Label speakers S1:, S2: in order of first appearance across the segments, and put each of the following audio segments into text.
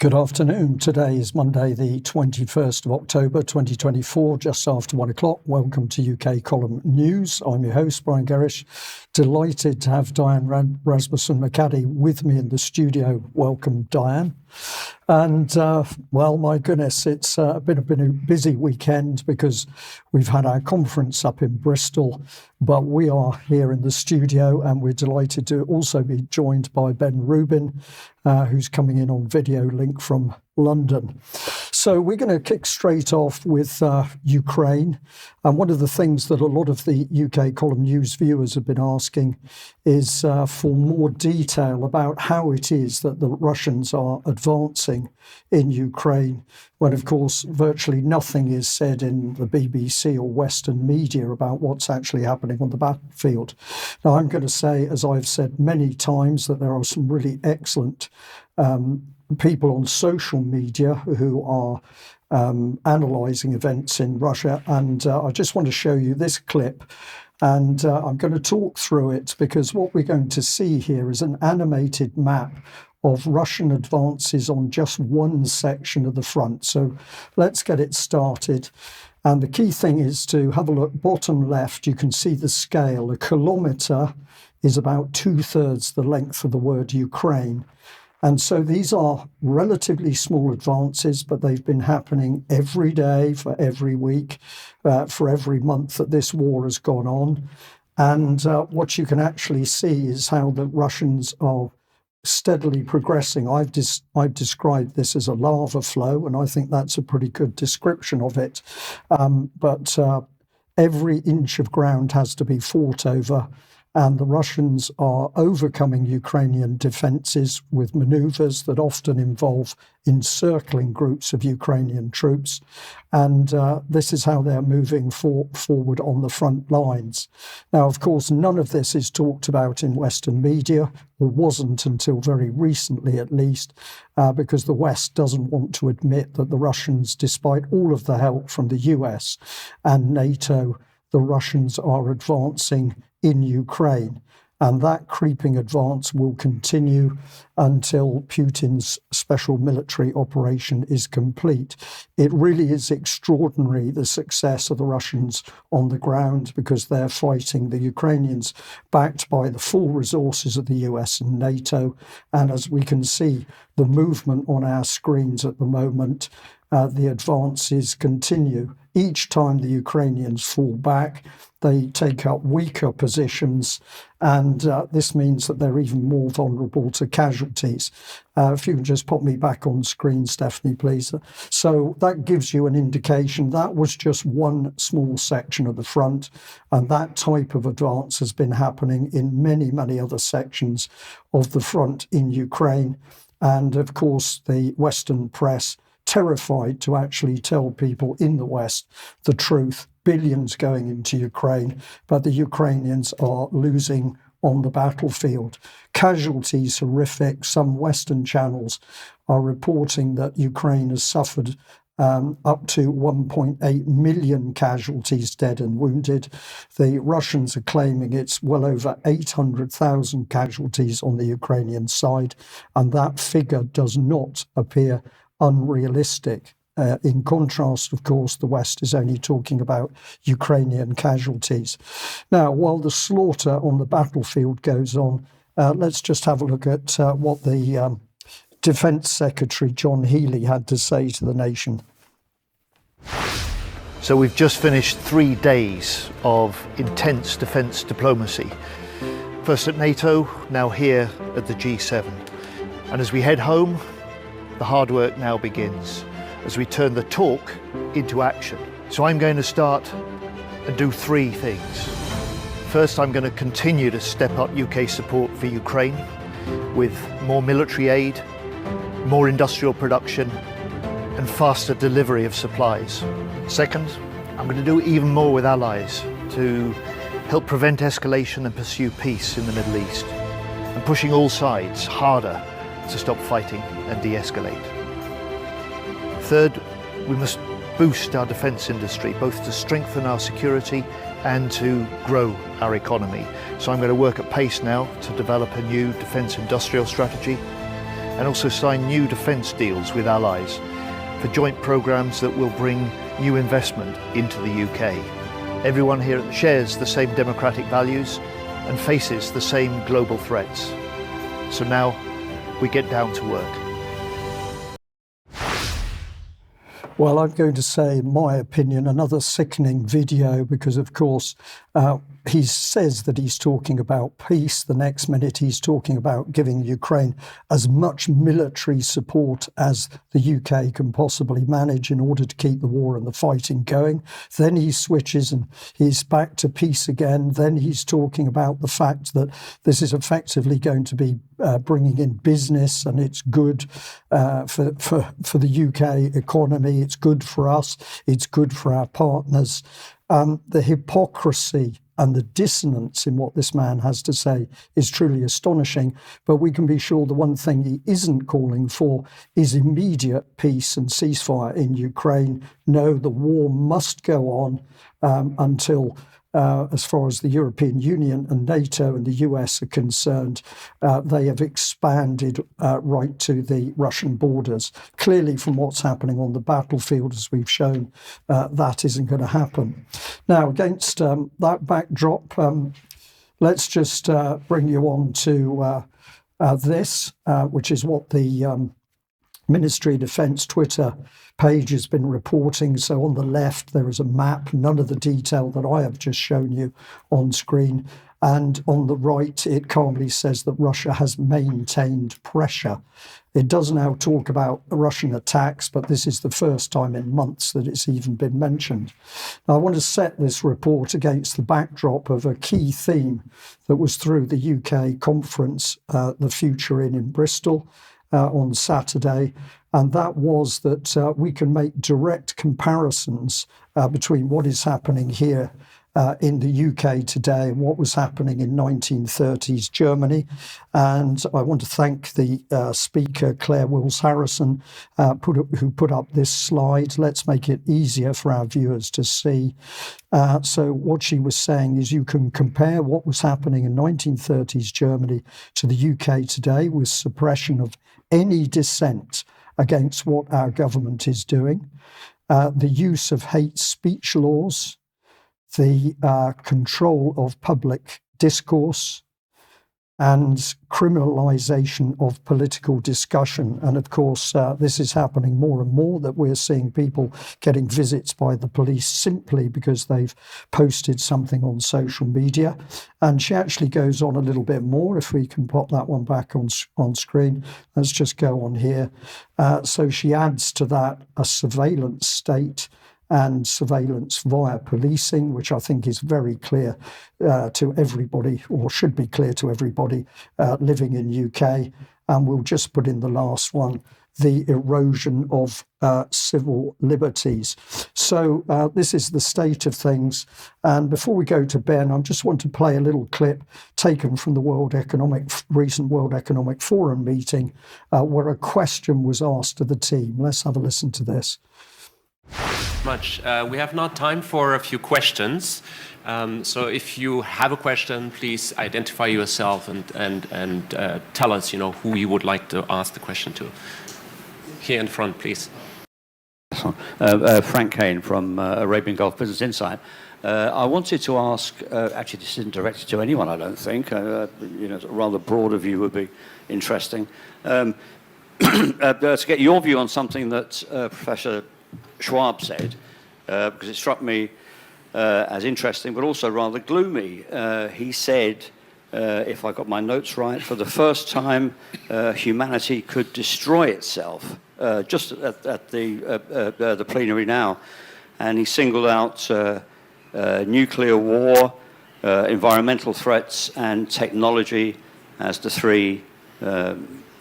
S1: Good afternoon. Today is Monday, the 21st of October, 2024, just after 1 o'clock. Welcome to UK Column News. I'm your host, Brian Gerrish. Delighted to have Diane Rasmussen McAdie with me in the studio. Welcome, Diane. And, well, my goodness, it's been a busy weekend because we've had our conference up in Bristol, but we are here in the studio and we're delighted to also be joined by Ben Rubin, who's coming in on video link from London. So we're going to kick straight off with Ukraine. And one of the things that a lot of the UK Column News viewers have been asking is for more detail about how it is that the Russians are advancing in Ukraine, when, of course, virtually nothing is said in the BBC or Western media about what's actually happening on the battlefield. Now, I'm going to say, as I've said many times, that there are some really excellent people on social media who are analysing events in Russia. And I just want to show you this clip. And I'm going to talk through it because what we're going to see here is an animated map of Russian advances on just one section of the front. So let's get it started. And the key thing is to have a look bottom left. You can see the scale. A kilometre is about 2/3 the length of the word Ukraine. And so these are relatively small advances, but they've been happening every day, for every week, for every month that this war has gone on. And what you can actually see is how the Russians are steadily progressing. I've described this as a lava flow, and I think that's a pretty good description of it. But every inch of ground has to be fought over. And the Russians are overcoming Ukrainian defences with manoeuvres that often involve encircling groups of Ukrainian troops. And this is how they're moving forward on the front lines. Now, of course, none of this is talked about in Western media, or wasn't until very recently at least, because the West doesn't want to admit that the Russians, despite all of the help from the US and NATO, the Russians are advancing in Ukraine, and that creeping advance will continue until Putin's special military operation is complete. It really is extraordinary, the success of the Russians on the ground, because they're fighting the Ukrainians backed by the full resources of the US and NATO. And as we can see, the movement on our screens at the moment, the advances continue. Each time the Ukrainians fall back, they take up weaker positions, and this means that they're even more vulnerable to casualties. If you can just pop me back on screen, Stephanie, please. So that gives you an indication. That was just one small section of the front, and that type of advance has been happening in many, many other sections of the front in Ukraine. And of course, the Western press, terrified to actually tell people in the West the truth. Billions going into Ukraine, but the Ukrainians are losing on the battlefield. Casualties horrific. Some Western channels are reporting that Ukraine has suffered up to 1.8 million casualties, dead and wounded. The Russians are claiming it's well over 800,000 casualties on the Ukrainian side, and that figure does not appear unrealistic. In contrast, of course, the West is only talking about Ukrainian casualties. Now, while the slaughter on the battlefield goes on, let's just have a look at what the Defence Secretary John Healey had to say to the nation.
S2: So we've just finished 3 days of intense defence diplomacy. First at NATO, now here at the G7. And as we head home, the hard work now begins, as we turn the talk into action. So I'm going to start and do 3 things. First, I'm going to continue to step up UK support for Ukraine with more military aid, more industrial production, and faster delivery of supplies. Second, I'm going to do even more with allies to help prevent escalation and pursue peace in the Middle East, and pushing all sides harder to stop fighting and de-escalate. Third, we must boost our defence industry, both to strengthen our security and to grow our economy. So I'm going to work at pace now to develop a new defence industrial strategy. and also sign new defence deals with allies for joint programmes that will bring new investment into the UK. Everyone here shares the same democratic values and faces the same global threats. So now we get down to work.
S1: Well, I'm going to say, in my opinion, another sickening video because, of course, he says that he's talking about peace. The next minute he's talking about giving Ukraine as much military support as the UK can possibly manage in order to keep the war and the fighting going. Then he switches and he's back to peace again. Then he's talking about the fact that this is effectively going to be bringing in business and it's good for the UK economy. It's good for us. It's good for our partners. The hypocrisy and the dissonance in what this man has to say is truly astonishing. But we can be sure the one thing he isn't calling for is immediate peace and ceasefire in Ukraine. No, the war must go on until, as far as the European Union and NATO and the US are concerned, they have expanded right to the Russian borders. Clearly, from what's happening on the battlefield, as we've shown, that isn't going to happen. Now, against that backdrop, let's just bring you on to this, which is what the Ministry of Defence Twitter page has been reporting. So on the left, there is a map, none of the detail that I have just shown you on screen. And on the right, it calmly says that Russia has maintained pressure. It does now talk about Russian attacks, but this is the first time in months that it's even been mentioned. Now, I want to set this report against the backdrop of a key theme that was through the UK conference, The Future in Bristol, on Saturday, and that was that we can make direct comparisons between what is happening here in the UK today and what was happening in 1930s Germany. And I want to thank the speaker, Claire Wills-Harrison, who put up this slide. Let's make it easier for our viewers to see. So what she was saying is you can compare what was happening in 1930s Germany to the UK today with suppression of any dissent against what our government is doing, the use of hate speech laws, the control of public discourse, and criminalisation of political discussion. And of course, this is happening more and more, that we're seeing people getting visits by the police simply because they've posted something on social media. And she actually goes on a little bit more, if we can pop that one back on screen. Let's just go on here. So she adds to that a surveillance state and surveillance via policing, which I think is very clear to everybody, or should be clear to everybody living in UK. And we'll just put in the last one, the erosion of civil liberties. So this is the state of things. And before we go to Ben, I just want to play a little clip taken from the recent World Economic Forum meeting, where a question was asked to the team. Let's have a listen to this.
S3: We have now time for a few questions. So if you have a question, please identify yourself and tell us, who you would like to ask the question to. Here in front, please.
S4: Frank Kane from Arabian Gulf Business Insight. I wanted to ask, actually this isn't directed to anyone, I don't think, a rather broader view would be interesting. To get your view on something that Professor Schwab said, because it struck me as interesting, but also rather gloomy. He said, if I got my notes right, for the first time, humanity could destroy itself, just at the plenary now. And he singled out nuclear war, environmental threats, and technology as the three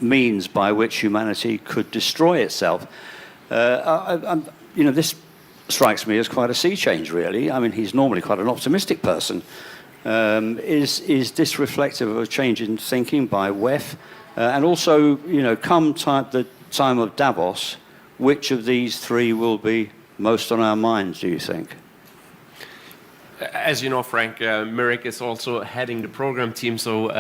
S4: means by which humanity could destroy itself. This strikes me as quite a sea change, really. I mean, he's normally quite an optimistic person. Is this reflective of a change in thinking by WEF? And also, come the time of Davos, which of these three will be most on our minds, do you think?
S3: as you know, Frank, Mirek is also heading the program team, so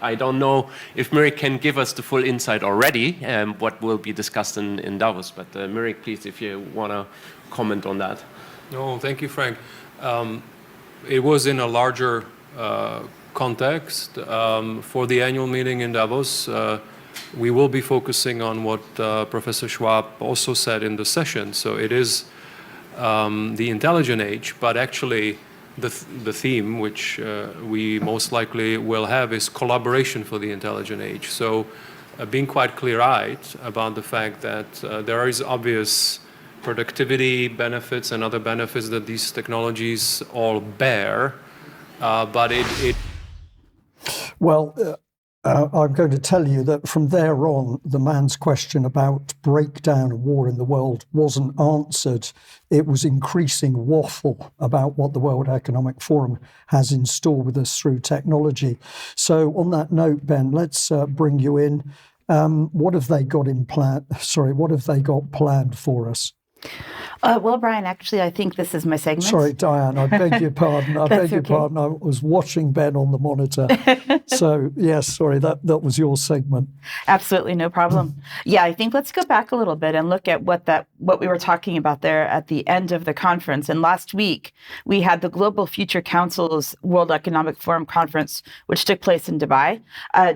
S3: I don't know if Mirek can give us the full insight already, what will be discussed in Davos. But Mirek, please, if you want to comment on that.
S5: No, thank you, Frank. It was in a larger context. For the annual meeting in Davos, we will be focusing on what Professor Schwab also said in the session. So it is the intelligent age, but actually the theme, which we most likely will have, is collaboration for the intelligent age. So being quite clear-eyed about the fact that there is obvious productivity benefits and other benefits that these technologies all bear, but it
S1: Well, I'm going to tell you that from there on, the man's question about breakdown and war in the world wasn't answered. It was increasing waffle about what the World Economic Forum has in store with us through technology. So on that note, Ben, let's bring you in. What have they got what have they got planned for us?
S6: Well, Brian, actually, I think this is my segment.
S1: Sorry, Diane, I beg your pardon. I beg your pardon. I was watching Ben on the monitor. So, yes, sorry, that was your segment.
S6: Absolutely, no problem. Yeah, I think let's go back a little bit and look at what we were talking about there at the end of the conference. And last week, we had the Global Future Council's World Economic Forum conference, which took place in Dubai.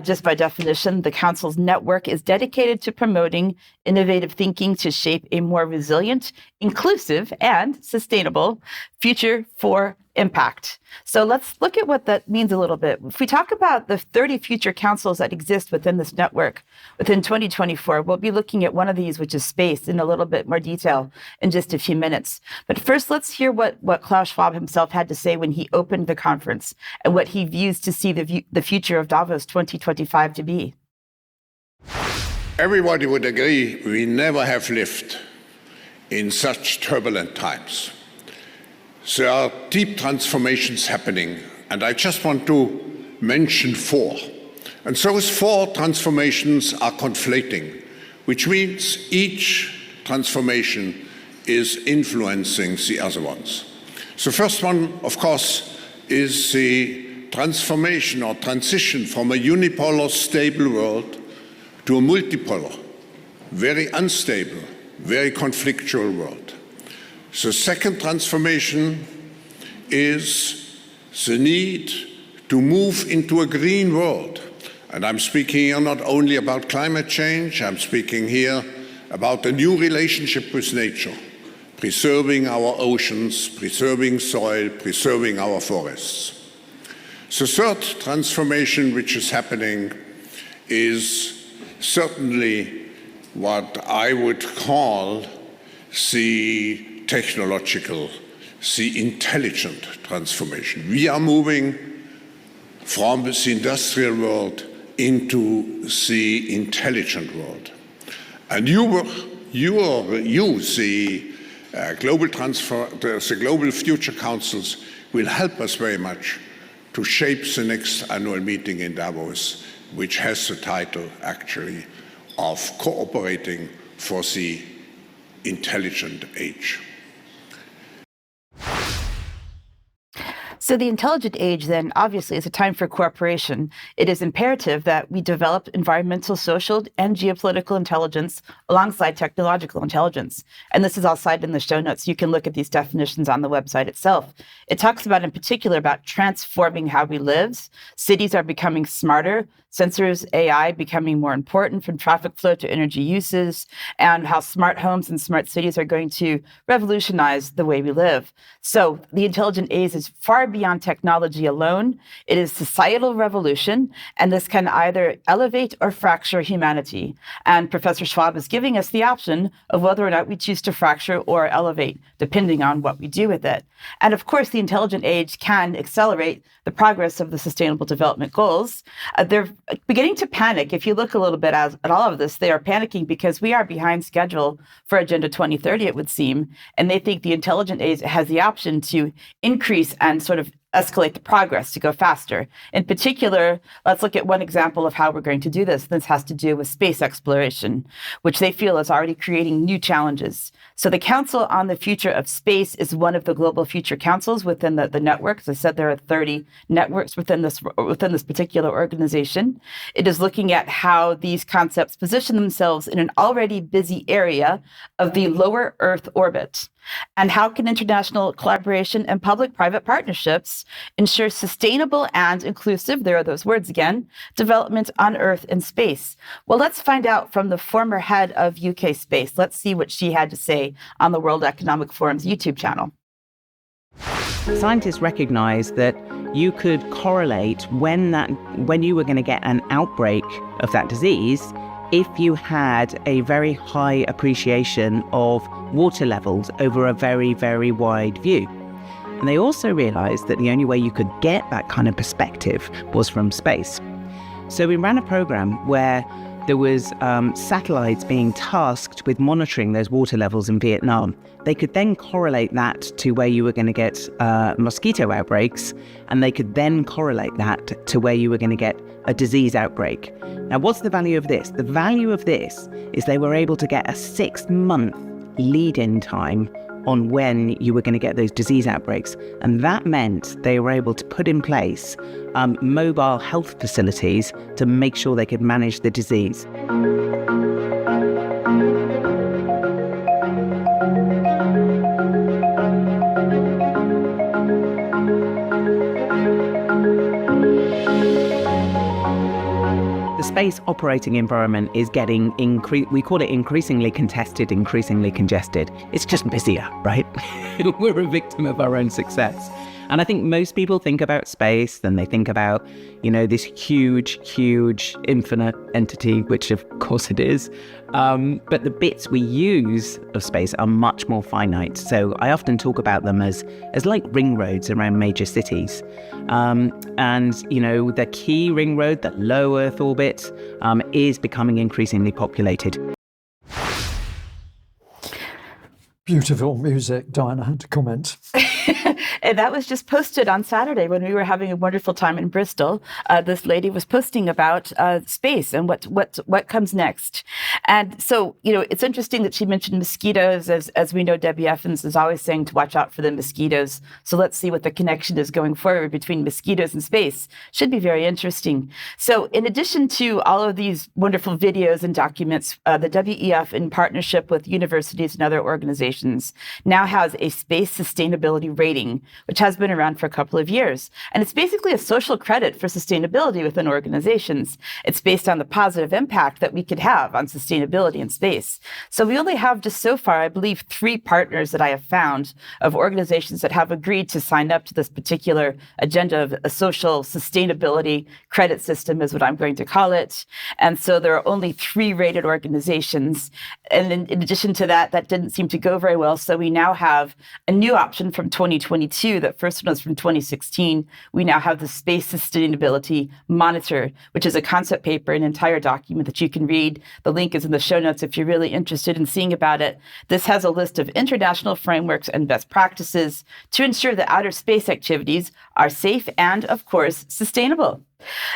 S6: Just by definition, the council's network is dedicated to promoting innovative thinking to shape a more resilient, inclusive, and sustainable future for impact. So let's look at what that means a little bit. If we talk about the 30 future councils that exist within this network, within 2024, we'll be looking at one of these, which is space, in a little bit more detail in just a few minutes. But first, let's hear what Klaus Schwab himself had to say when he opened the conference and what he views to see the future of Davos 2025 to be.
S7: Everybody would agree we never have lived in such turbulent times. There are deep transformations happening, and I just want to mention 4. And those 4 transformations are conflating, which means each transformation is influencing the other ones. The first one, of course, is the transformation or transition from a unipolar, stable world to a multipolar, very unstable, very conflictual world. The second transformation is the need to move into a green world. And I'm speaking here not only about climate change, I'm speaking here about a new relationship with nature, preserving our oceans, preserving soil, preserving our forests. The third transformation which is happening is certainly what I would call the technological, the intelligent transformation. We are moving from the industrial world into the intelligent world. And the Global Future Councils will help us very much to shape the next annual meeting in Davos, which has the title, actually, of Cooperating for the Intelligent Age.
S6: So the intelligent age, then, obviously, is a time for cooperation. It is imperative that we develop environmental, social, and geopolitical intelligence alongside technological intelligence. And this is all cited in the show notes. You can look at these definitions on the website itself. It talks about, in particular, about transforming how we live. Cities are becoming smarter. Sensors, AI becoming more important, from traffic flow to energy uses, and how smart homes and smart cities are going to revolutionize the way we live. So the intelligent age is far beyond technology alone. It is societal revolution, and this can either elevate or fracture humanity. And Professor Schwab is giving us the option of whether or not we choose to fracture or elevate, depending on what we do with it. And of course, the intelligent age can accelerate the progress of the Sustainable Development Goals. They're beginning to panic. If you look a little bit at all of this, they are panicking because we are behind schedule for Agenda 2030, it would seem. And they think the intelligent age has the option to increase and sort of escalate the progress to go faster. In particular, let's look at one example of how we're going to do this. This has to do with space exploration, which they feel is already creating new challenges. So the Council on the Future of Space is one of the global future councils within the network. As I said, there are 30 networks within this particular organization. It is looking at how these concepts position themselves in an already busy area of the lower Earth orbit. And how can international collaboration and public-private partnerships ensure sustainable and inclusive, there are those words again, development on Earth and space? Well, let's find out from the former head of UK Space. Let's see what she had to say on the World Economic Forum's YouTube channel.
S8: Scientists recognized that you could correlate when you were going to get an outbreak of that disease if you had a very high appreciation of water levels over a very, very wide view. And they also realized that the only way you could get that kind of perspective was from space. So we ran a program where there was satellites being tasked with monitoring those water levels in Vietnam. They could then correlate that to where you were going to get mosquito outbreaks, and they could then correlate that to where you were going to get a disease outbreak. Now, what's the value of this? The value of this is they were able to get a 6-month lead-in time on when you were going to get those disease outbreaks. And that meant they were able to put in place mobile health facilities to make sure they could manage the disease. The space operating environment is getting we call it increasingly contested, increasingly congested. It's just busier, right? We're a victim of our own success. And I think most people think about space, then they think about, this huge, huge, infinite entity, which of course it is. But the bits we use of space are much more finite. So I often talk about them as like ring roads around major cities. The key ring road, the low Earth orbit, is becoming increasingly populated.
S1: Beautiful music, Diane, I had to comment.
S6: And that was just posted on Saturday when we were having a wonderful time in Bristol. This lady was posting about space and what comes next. And so, it's interesting that she mentioned mosquitoes. As we know, Debbie Effens is always saying to watch out for the mosquitoes. So let's see what the connection is going forward between mosquitoes and space. Should be very interesting. So in addition to all of these wonderful videos and documents, the WEF, in partnership with universities and other organizations, now has a space sustainability rating, which has been around for a couple of years. And it's basically a social credit for sustainability within organizations. It's based on the positive impact that we could have on sustainability in space. So we only have just so far, I believe, 3 partners that I have found of organizations that have agreed to sign up to this particular agenda of a social sustainability credit system is what I'm going to call it. And so there are only 3 rated organizations. And in addition to that, that didn't seem to go very well. So we now have a new option from 2022. That first one was from 2016. We now have the Space Sustainability Monitor, which is a concept paper, an entire document that you can read. The link is in the show notes if you're really interested in seeing about it. This has a list of international frameworks and best practices to ensure that outer space activities are safe and, of course, sustainable.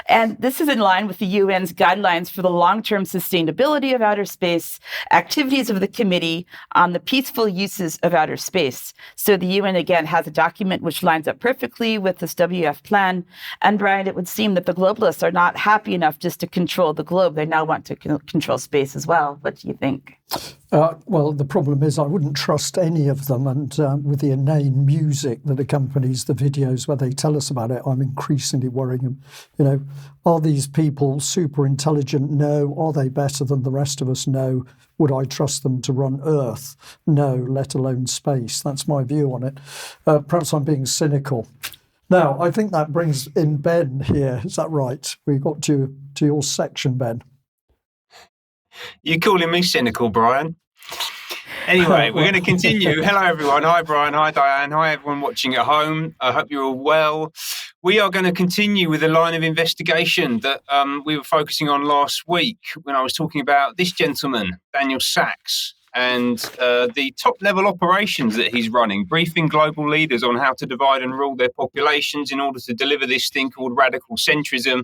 S6: And this is in line with the UN's guidelines for the long-term sustainability of outer space, activities of the Committee on the Peaceful Uses of Outer Space. So the UN, again, has a document which lines up perfectly with this WF plan. And Brian, it would seem that the globalists are not happy enough just to control the globe. They now want to control space as well. What do you think?
S1: Well, the problem is I wouldn't trust any of them. And with the inane music that accompanies the videos where they tell us about it, I'm increasingly worrying them. Are these people super intelligent? No. Are they better than the rest of us? No. Would I trust them to run Earth? No, let alone space. That's my view on it. Perhaps I'm being cynical. Now, I think that brings in Ben here. Is that right? We got to your section, Ben.
S9: You're calling me cynical, Brian. Anyway, we're going to continue. Hello, everyone. Hi, Brian. Hi, Diane. Hi, everyone watching at home. I hope you're all well. We are going to continue with a line of investigation that we were focusing on last week when I was talking about this gentleman, Daniel Sachs, and the top-level operations that he's running, briefing global leaders on how to divide and rule their populations in order to deliver this thing called radical centrism,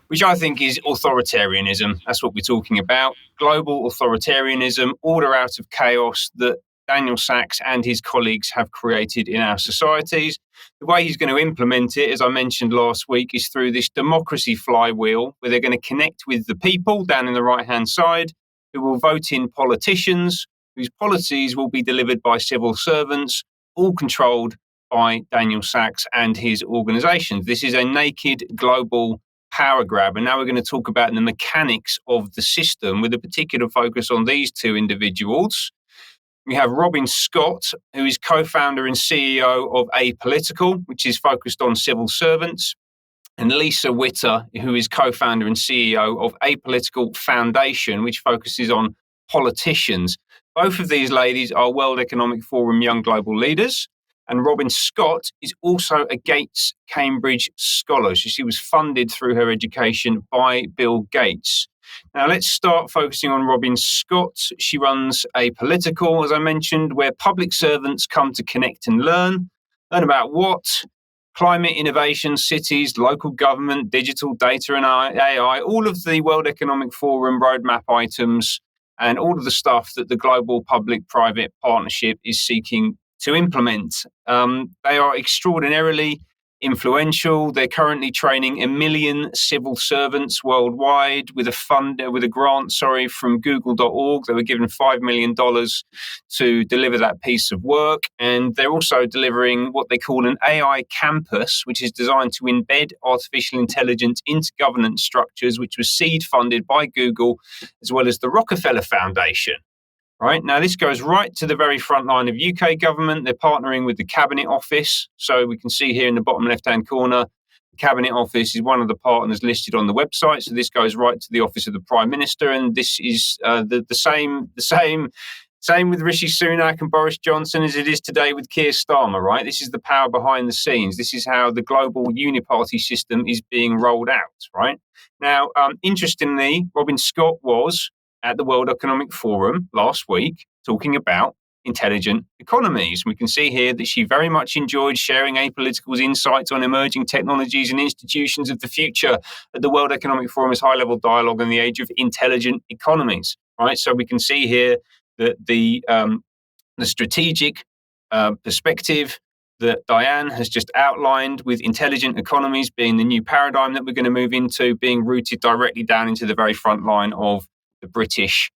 S9: which I think is authoritarianism. That's what we're talking about. Global authoritarianism, order out of chaos that Daniel Sachs and his colleagues have created in our societies. The way he's going to implement it, as I mentioned last week, is through this democracy flywheel, where they're going to connect with the people down in the right-hand side, who will vote in politicians, whose policies will be delivered by civil servants, all controlled by Daniel Sachs and his organizations. This is a naked global power grab. And now we're going to talk about the mechanics of the system with a particular focus on these two individuals. We have Robin Scott, who is co-founder and CEO of Apolitical, which is focused on civil servants, and Lisa Witter, who is co-founder and CEO of Apolitical Foundation, which focuses on politicians. Both of these ladies are World Economic Forum Young Global Leaders. And Robin Scott is also a Gates Cambridge Scholar. So she was funded through her education by Bill Gates. Now let's start focusing on Robin Scott. She runs Apolitical, as I mentioned, where public servants come to connect and learn about what? Climate innovation, cities, local government, digital data and AI, all of the World Economic Forum roadmap items and all of the stuff that the global public-private partnership is seeking to implement. They are extraordinarily influential. They're currently training 1 million civil servants worldwide with a grant from Google.org. They were given $5 million to deliver that piece of work. And they're also delivering what they call an AI campus, which is designed to embed artificial intelligence into governance structures, which was seed funded by Google, as well as the Rockefeller Foundation. Right now, this goes right to the very front line of UK government. They're partnering with the Cabinet Office. So we can see here in the bottom left-hand corner, the Cabinet Office is one of the partners listed on the website. So this goes right to the Office of the Prime Minister. And this is the same with Rishi Sunak and Boris Johnson as it is today with Keir Starmer, right? This is the power behind the scenes. This is how the global uniparty system is being rolled out, right? Now, interestingly, Robin Scott was at the World Economic Forum last week talking about intelligent economies. We can see here that she very much enjoyed sharing Apolitical's insights on emerging technologies and institutions of the future at the World Economic Forum's high-level dialogue on the age of intelligent economies. Right, so we can see here that the strategic perspective that Diane has just outlined, with intelligent economies being the new paradigm that we're going to move into, being rooted directly down into the very front line of the British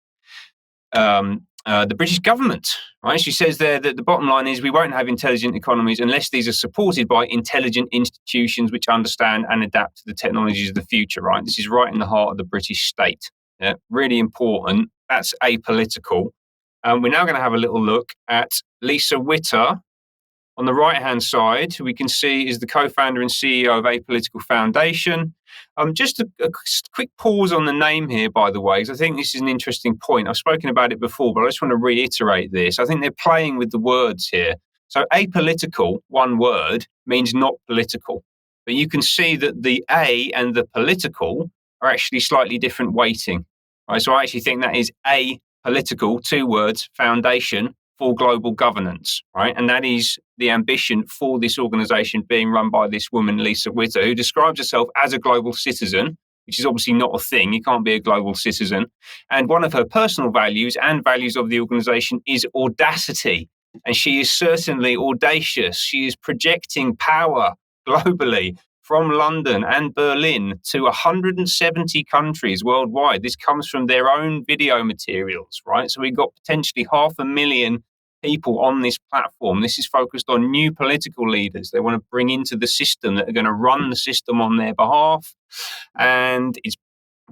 S9: government, right? She says there that the bottom line is we won't have intelligent economies unless these are supported by intelligent institutions which understand and adapt to the technologies of the future, right? This is right in the heart of the British state. Yeah, really important. That's Apolitical. We're now going to have a little look at Lisa Witter. On the right-hand side, who we can see is the co-founder and CEO of Apolitical Foundation. Just a quick pause on the name here, by the way, because I think this is an interesting point. I've spoken about it before, but I just want to reiterate this. I think they're playing with the words here. So apolitical, one word, means not political. But you can see that the A and the political are actually slightly different weighting. Right? So I actually think that is Apolitical, 2 words, foundation, for global governance, right? And that is the ambition for this organization being run by this woman, Lisa Witter, who describes herself as a global citizen, which is obviously not a thing. You can't be a global citizen. And one of her personal values and values of the organization is audacity. And she is certainly audacious. She is projecting power globally from London and Berlin to 170 countries worldwide. This comes from their own video materials, right? So we've got potentially 500,000 people on this platform. This is focused on new political leaders they want to bring into the system that are going to run the system on their behalf. And it's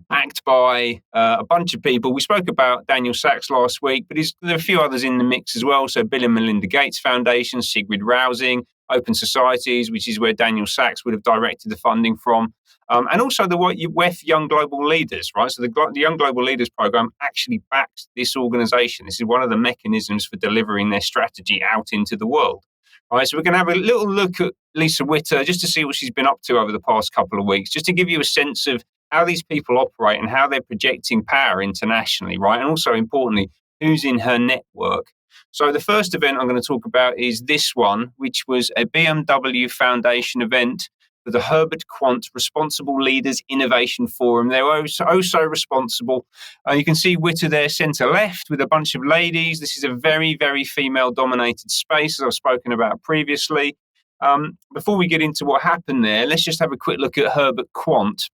S9: backed by a bunch of people. We spoke about Daniel Sachs last week, but there are a few others in the mix as well. So Bill and Melinda Gates Foundation, Sigrid Rousing, Open Societies, which is where Daniel Sachs would have directed the funding from. And also the WEF Young Global Leaders, right? So the Young Global Leaders program actually backs this organization. This is one of the mechanisms for delivering their strategy out into the world. All right, so we're going to have a little look at Lisa Witter just to see what she's been up to over the past couple of weeks, just to give you a sense of how these people operate and how they're projecting power internationally, right? And also, importantly, who's in her network. So the first event I'm going to talk about is this one, which was a BMW Foundation event for the Herbert Quant Responsible Leaders Innovation Forum. They were so responsible. You can see Witter there, centre left, with a bunch of ladies. This is a very, very female-dominated space, as I've spoken about previously. Before we get into what happened there, let's just have a quick look at Herbert Quant,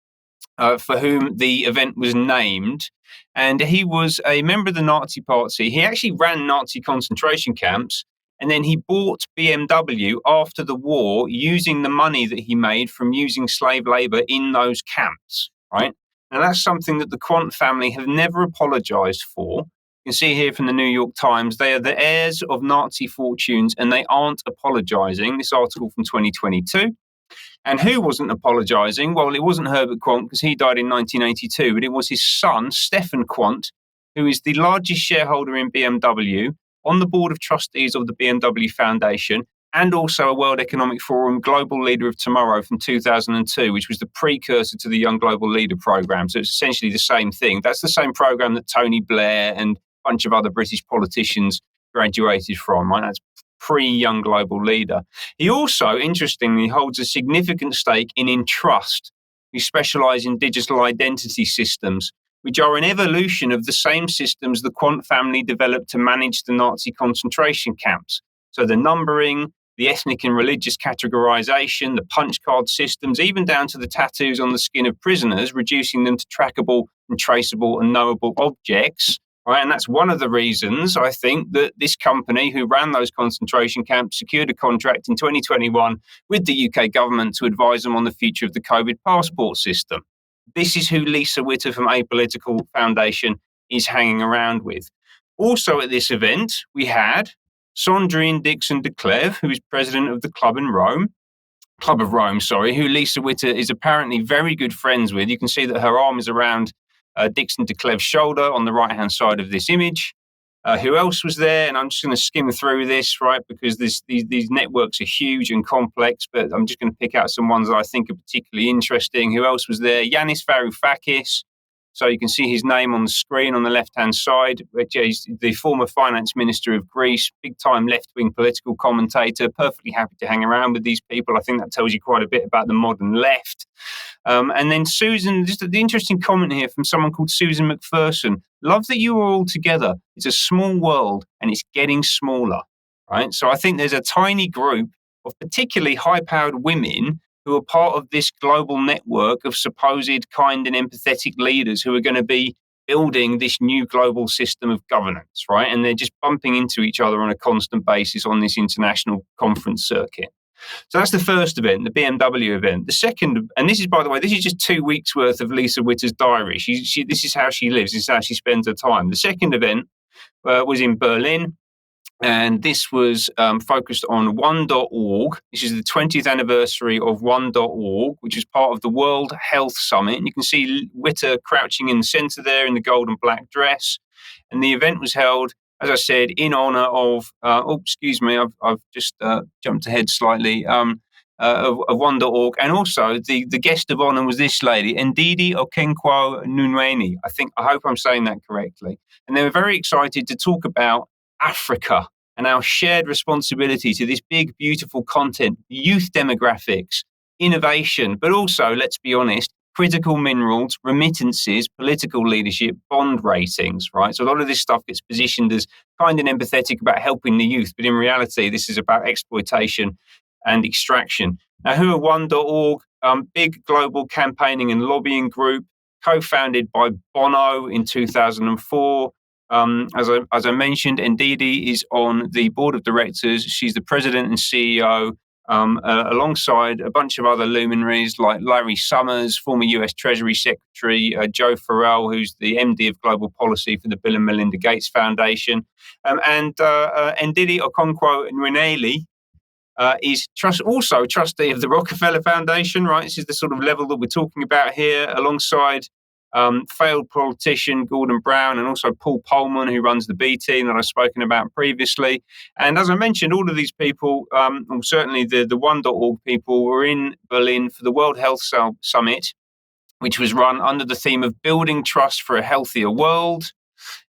S9: for whom the event was named. And he was a member of the Nazi Party. He actually ran Nazi concentration camps, and then he bought BMW after the war using the money that he made from using slave labor in those camps, right? And that's something that the Quant family have never apologized for. You can see here from the New York Times, they are the heirs of Nazi fortunes and they aren't apologizing. This article from 2022. And who wasn't apologizing? Well, it wasn't Herbert Quant because he died in 1982, but it was his son, Stefan Quant, who is the largest shareholder in BMW, on the board of trustees of the BMW Foundation, and also a World Economic Forum Global Leader of Tomorrow from 2002, which was the precursor to the Young Global Leader program. So it's essentially the same thing. That's the same program that Tony Blair and a bunch of other British politicians graduated from, right? That's pre-Young Global Leader. He also, interestingly, holds a significant stake in Entrust, who specialize in digital identity systems, which are an evolution of the same systems the Quant family developed to manage the Nazi concentration camps. So the numbering, the ethnic and religious categorization, the punch card systems, even down to the tattoos on the skin of prisoners, reducing them to trackable and traceable and knowable objects. Right, and that's one of the reasons I think that this company who ran those concentration camps secured a contract in 2021 with the UK government to advise them on the future of the COVID passport system. This is who Lisa Witter from Apolitical Foundation is hanging around with. Also at this event, we had Sandrine Dixon de Clèves, who is president of the Club of Rome, who Lisa Witter is apparently very good friends with. You can see that her arm is around Dixon de Clèves' shoulder on the right-hand side of this image. Who else was there? And I'm just going to skim through this, right, because these networks are huge and complex, but I'm just going to pick out some ones that I think are particularly interesting. Who else was there? Yanis Varoufakis. So you can see his name on the screen on the left-hand side, which is the former finance minister of Greece, big-time left-wing political commentator, perfectly happy to hang around with these people. I think that tells you quite a bit about the modern left. And then Susan, just the interesting comment here from someone called Susan McPherson. Love that you are all together. It's a small world and it's getting smaller, right? So I think there's a tiny group of particularly high-powered women who are part of this global network of supposed kind and empathetic leaders who are going to be building this new global system of governance, right? And they're just bumping into each other on a constant basis on this international conference circuit. So that's the first event, the BMW event. The second, and this is, by the way, this is just 2 weeks worth of Lisa Witter's diary. This is how she lives. This is how she spends her time. The second event was in Berlin. And this was focused on One.org. This is the 20th anniversary of One.org, which is part of the World Health Summit. And you can see Witter crouching in the center there in the gold and black dress. And the event was held, as I said, in honor of, I've just jumped ahead slightly, of One.org. And also the guest of honor was this lady, Ndidi Okonkwo Nunweni. I hope I'm saying that correctly. And they were very excited to talk about Africa and our shared responsibility to this big, beautiful content, youth demographics, innovation, but also, let's be honest, critical minerals, remittances, political leadership, bond ratings, right? So a lot of this stuff gets positioned as kind and empathetic about helping the youth, but in reality, this is about exploitation and extraction. Now, who are One.org? Big global campaigning and lobbying group, co-founded by Bono in 2004. As I mentioned, Ndidi is on the board of directors. She's the president and CEO, alongside a bunch of other luminaries like Larry Summers, former US Treasury Secretary, Joe Farrell, who's the MD of Global Policy for the Bill and Melinda Gates Foundation, and Ndidi Okonkwo Nweneli is also trustee of the Rockefeller Foundation, right? This is the sort of level that we're talking about here, alongside failed politician Gordon Brown and also Paul Polman, who runs the B team that I've spoken about previously. And as I mentioned, all of these people, certainly the One.org people, were in Berlin for the World Health Summit, which was run under the theme of Building Trust for a Healthier World.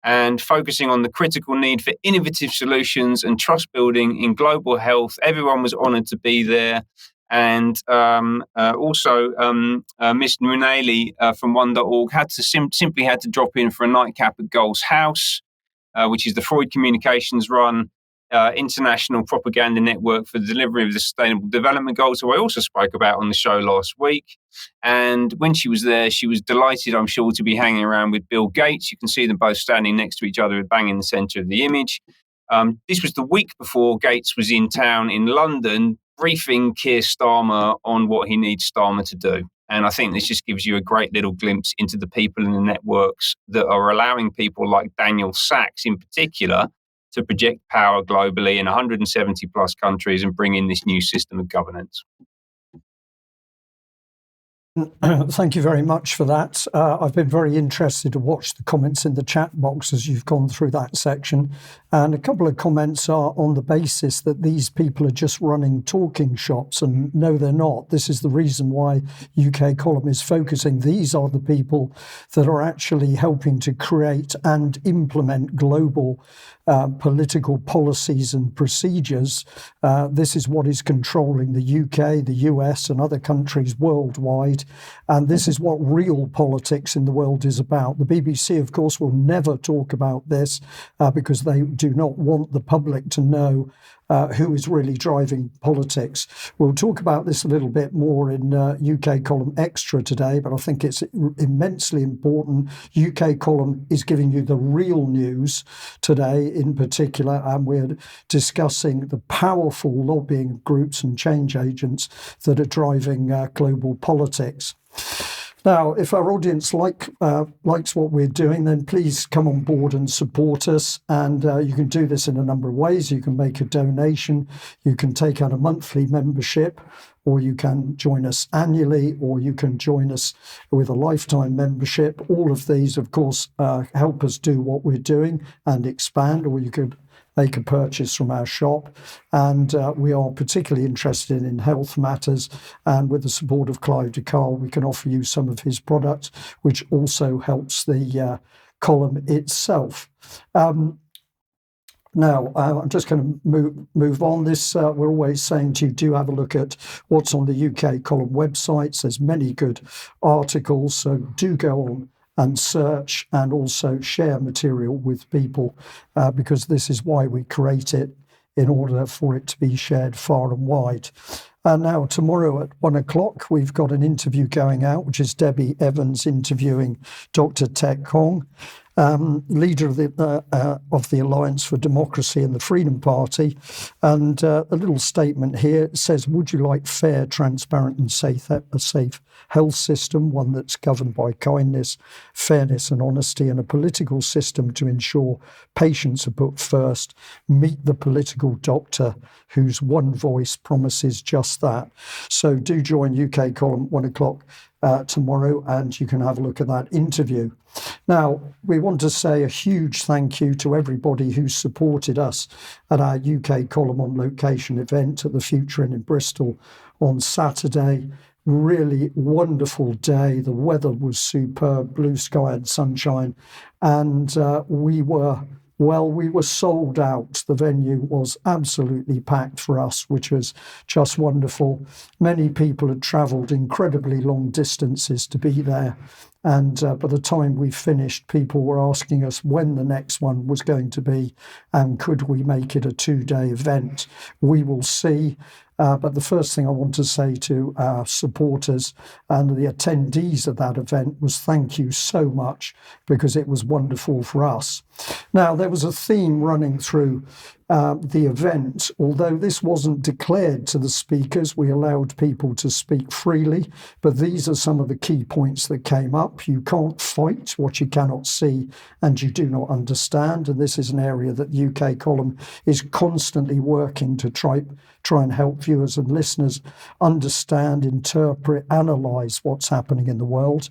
S9: and focusing on the critical need for innovative solutions and trust building in global health. Everyone was honoured to be there. And also Miss Munali from One.org had to simply had to drop in for a nightcap at Gold's House, which is the Freud Communications run international propaganda network for the delivery of the Sustainable Development Goals, who I also spoke about on the show last week. And when she was there, she was delighted, I'm sure, to be hanging around with Bill Gates. You can see them both standing next to each other, bang in the centre of the image. This was the week before Gates was in town in London, briefing Keir Starmer on what he needs Starmer to do. And I think this just gives you a great little glimpse into the people in the networks that are allowing people like Daniel Sachs in particular to project power globally in 170 plus countries and bring in this new system of governance.
S1: Thank you very much for that. I've been very interested to watch the comments in the chat box as you've gone through that section. And a couple of comments are on the basis that these people are just running talking shops, and no, they're not. This is the reason why UK Column is focusing. These are the people that are actually helping to create and implement global political policies and procedures. This is what is controlling the UK, the US, and other countries worldwide. And this is what real politics in the world is about. The BBC, of course, will never talk about this because they do not want the public to know who is really driving politics. We'll talk about this a little bit more in UK Column Extra today, but I think it's immensely important. UK Column is giving you the real news today in particular, and we're discussing the powerful lobbying groups and change agents that are driving global politics. Now, if our audience likes what we're doing, then please come on board and support us. And you can do this in a number of ways. You can make a donation, you can take out a monthly membership, or you can join us annually, or you can join us with a lifetime membership. All of these, of course, help us do what we're doing and expand, or you could make a purchase from our shop. And we are particularly interested in health matters. And with the support of Clive de Carle, we can offer you some of his products, which also helps the column itself. Now, I'm just going to move on. This we're always saying to you, do have a look at what's on the UK Column websites. There's many good articles, so do go on and search and also share material with people because this is why we create it, in order for it to be shared far and wide. And now tomorrow at 1 o'clock, we've got an interview going out, which is Debbie Evans interviewing Dr. Tek Hong, leader of the Alliance for Democracy and the Freedom Party. And a little statement here. It says, would you like fair, transparent and safe health system, one that's governed by kindness, fairness and honesty, and a political system to ensure patients are put first? Meet the political doctor whose one voice promises just that. So do join UK Column 1 o'clock tomorrow, and you can have a look at that interview. Now, we want to say a huge thank you to everybody who supported us at our UK Column on Location event at the Future Inn in Bristol on Saturday. Really wonderful day. The weather was superb, blue sky and sunshine, and we were sold out. The venue was absolutely packed for us, which was just wonderful. Many people had travelled incredibly long distances to be there. And by the time we finished, people were asking us when the next one was going to be and could we make it a 2-day event. We will see. But the first thing I want to say to our supporters and the attendees of that event was thank you so much, because it was wonderful for us. Now, there was a theme running through the event. Although this wasn't declared to the speakers, we allowed people to speak freely. But these are some of the key points that came up. You can't fight what you cannot see and you do not understand. And this is an area that the UK Column is constantly working to try and help viewers and listeners understand, interpret, analyse what's happening in the world.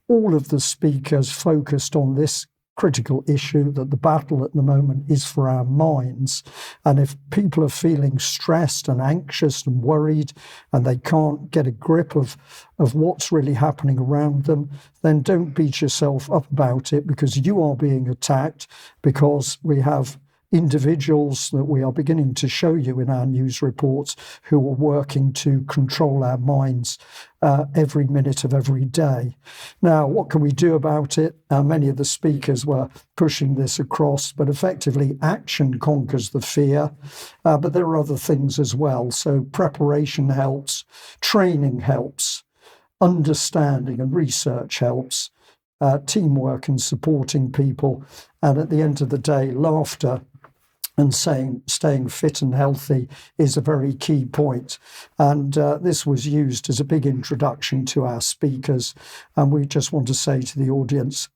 S1: All of the speakers focused on this critical issue, that the battle at the moment is for our minds. And if people are feeling stressed and anxious and worried and they can't get a grip of what's really happening around them, then don't beat yourself up about it, because you are being attacked, because we have individuals that we are beginning to show you in our news reports who are working to control our minds every minute of every day. Now, what can we do about it? Many of the speakers were pushing this across, but effectively action conquers the fear. But there are other things as well. So preparation helps, training helps, understanding and research helps, teamwork and supporting people, and at the end of the day, laughter and staying fit and healthy is a very key point. And this was used as a big introduction to our speakers. And we just want to say to the audience,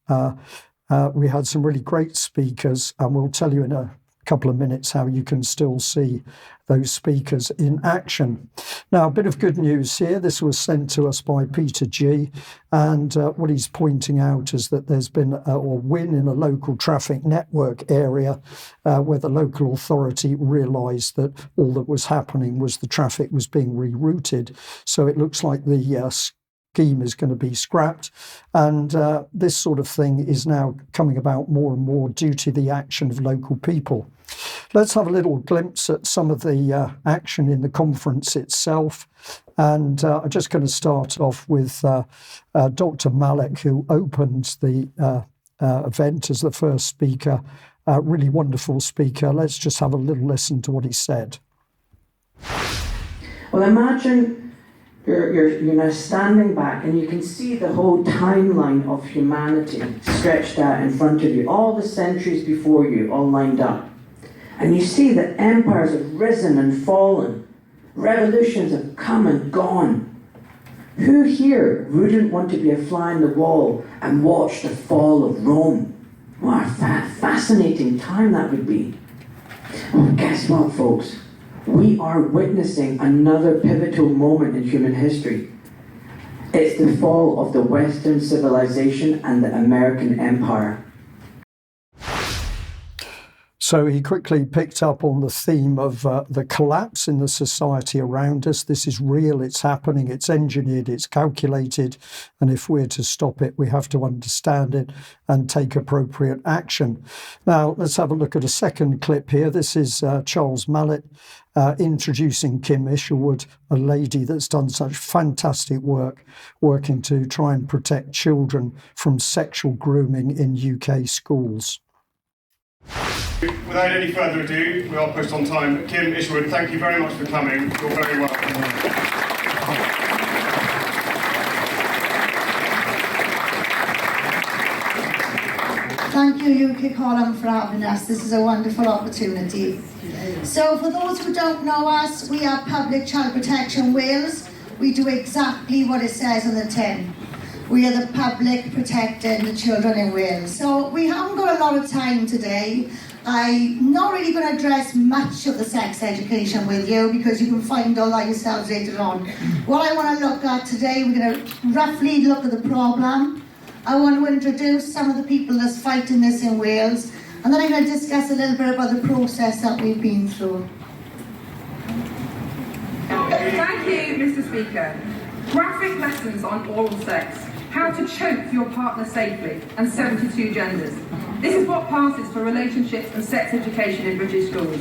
S1: we had some really great speakers, and we'll tell you in a couple of minutes how you can still see those speakers in action. Now, a bit of good news here. This was sent to us by Peter G. And what he's pointing out is that there's been a win in a local traffic network area where the local authority realised that all that was happening was the traffic was being rerouted. So it looks like the scheme is going to be scrapped, and this sort of thing is now coming about more and more due to the action of local people. Let's have a little glimpse at some of the action in the conference itself, and I'm just going to start off with Dr. Malik, who opened the event as the first speaker. Really wonderful speaker. Let's just have a little listen to what he said.
S10: Well, imagine you're now standing back and you can see the whole timeline of humanity stretched out in front of you, all the centuries before you, all lined up. And you see that empires have risen and fallen, revolutions have come and gone. Who here wouldn't want to be a fly on the wall and watch the fall of Rome? What a fascinating time that would be. Well, guess what, folks? We are witnessing another pivotal moment in human history. It's the fall of the Western civilization and the American empire.
S1: So he quickly picked up on the theme of the collapse in the society around us. This is real, it's happening, it's engineered, it's calculated, and if we're to stop it, we have to understand it and take appropriate action. Now, let's have a look at a second clip here. This is Charles Mallet introducing Kim Isherwood, a lady that's done such fantastic work working to try and protect children from sexual grooming in UK schools.
S11: Without any further ado, we are pushed on time. Kim Isherwood, thank you very much for coming. You're very welcome.
S12: Thank you, UK Column, for having us. This is a wonderful opportunity. So for those who don't know us, we are Public Child Protection Wales. We do exactly what it says on the tin. We are the public protecting the children in Wales. So we haven't got a lot of time today. I'm not really going to address much of the sex education with you because you can find all that yourselves later on. What I want to look at today, we're going to roughly look at the problem. I want to introduce some of the people that's fighting this in Wales, and then I'm going to discuss a little bit about the process that we've been through.
S13: Thank you, Mr. Speaker. Graphic lessons on oral sex, how to choke your partner safely, and 72 genders. This is what passes for relationships and sex education in British schools.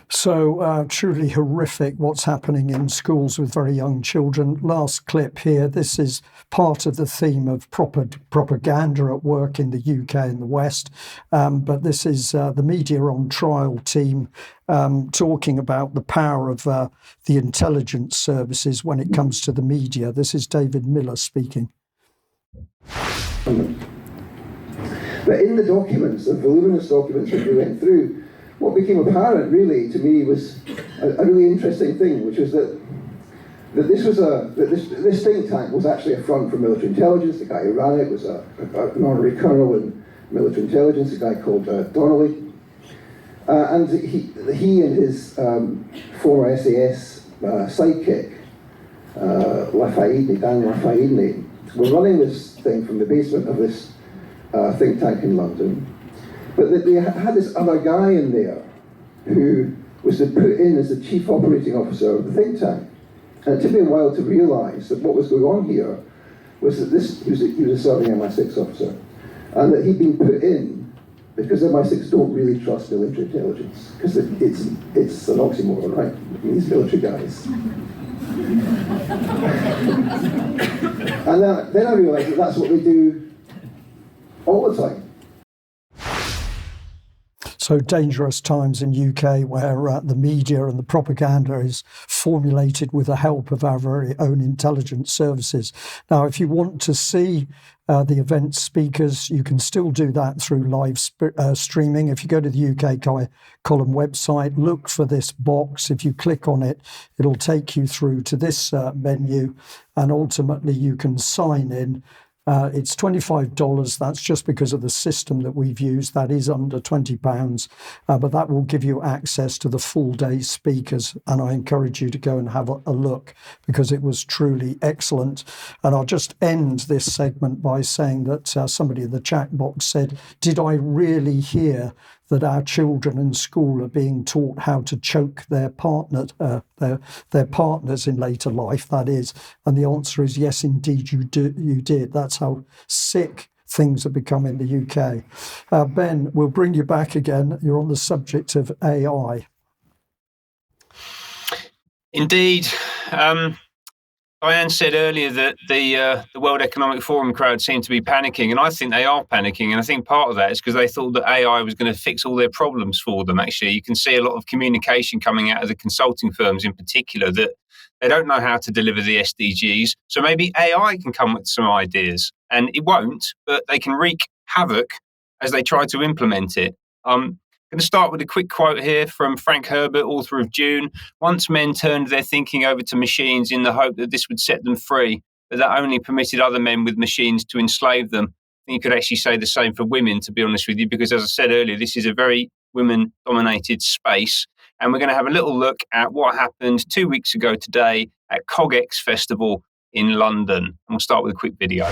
S1: So truly horrific what's happening in schools with very young children. Last clip here. This is part of the theme of propaganda at work in the UK and the West. But this is the Media on Trial team talking about the power of the intelligence services when it comes to the media. This is David Miller speaking.
S14: But in the documents, the voluminous documents that we went through, what became apparent really to me was a really interesting thing, which was that this think tank was actually a front for military intelligence. The guy who ran it was an honorary colonel in military intelligence, a guy called Donnelly. And he and his former SAS sidekick, Dan Lafayette, were running this thing from the basement of this think tank in London, but that they had this other guy in there who was to put in as the chief operating officer of the think tank. And it took me a while to realise that what was going on here was that he was a serving MI6 officer, and that he'd been put in because MI6 don't really trust military intelligence, because it's an oxymoron, right? These military guys. And then I realised that that's what they do all the time.
S1: So dangerous times in UK where the media and the propaganda is formulated with the help of our very own intelligence services. Now, if you want to see the event speakers, you can still do that through live streaming. If you go to the UK Column website, look for this box. If you click on it, it'll take you through to this menu, and ultimately you can sign in. It's $25. That's just because of the system that we've used. That is under £20, but that will give you access to the full day speakers. And I encourage you to go and have a look, because it was truly excellent. And I'll just end this segment by saying that somebody in the chat box said, did I really hear that our children in school are being taught how to choke their partners in later life, that is? And the answer is yes, indeed, you did. That's how sick things have become in the UK. Ben, we'll bring you back again. You're on the subject of AI.
S9: Indeed. Diane said earlier that the World Economic Forum crowd seemed to be panicking, and I think they are panicking. And I think part of that is because they thought that AI was going to fix all their problems for them. Actually, you can see a lot of communication coming out of the consulting firms in particular, that they don't know how to deliver the SDGs. So maybe AI can come with some ideas, and it won't, but they can wreak havoc as they try to implement it. I'm going to start with a quick quote here from Frank Herbert, author of Dune. Once men turned their thinking over to machines in the hope that this would set them free, but that only permitted other men with machines to enslave them. I think you could actually say the same for women, to be honest with you, because as I said earlier, this is a very women-dominated space. And we're going to have a little look at what happened 2 weeks ago today at CogX Festival in London. And we'll start with a quick video.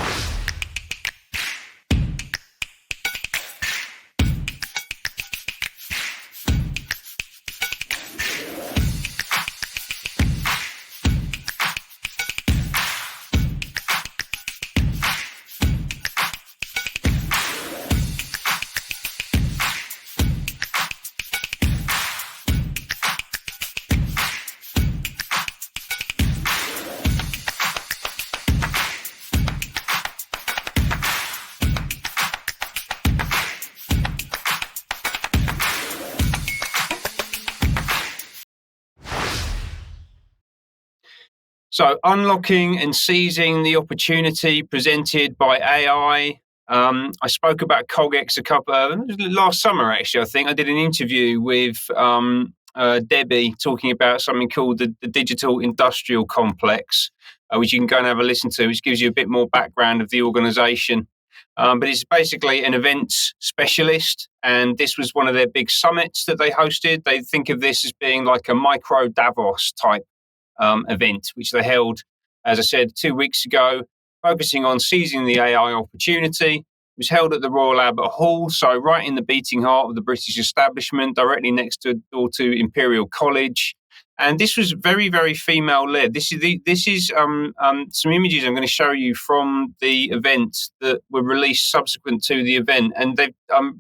S9: So unlocking and seizing the opportunity presented by AI. I spoke about CogX last summer, actually. I think I did an interview with Debbie talking about something called the Digital Industrial Complex, which you can go and have a listen to, which gives you a bit more background of the organisation. But it's basically an events specialist, and this was one of their big summits that they hosted. They think of this as being like a micro Davos type event, which they held, as I said, 2 weeks ago, focusing on seizing the AI opportunity. It was held at the Royal Albert Hall, so right in the beating heart of the British establishment, directly next door to Imperial College. And this was very, very female-led. This is some images I'm going to show you from the event that were released subsequent to the event, and they're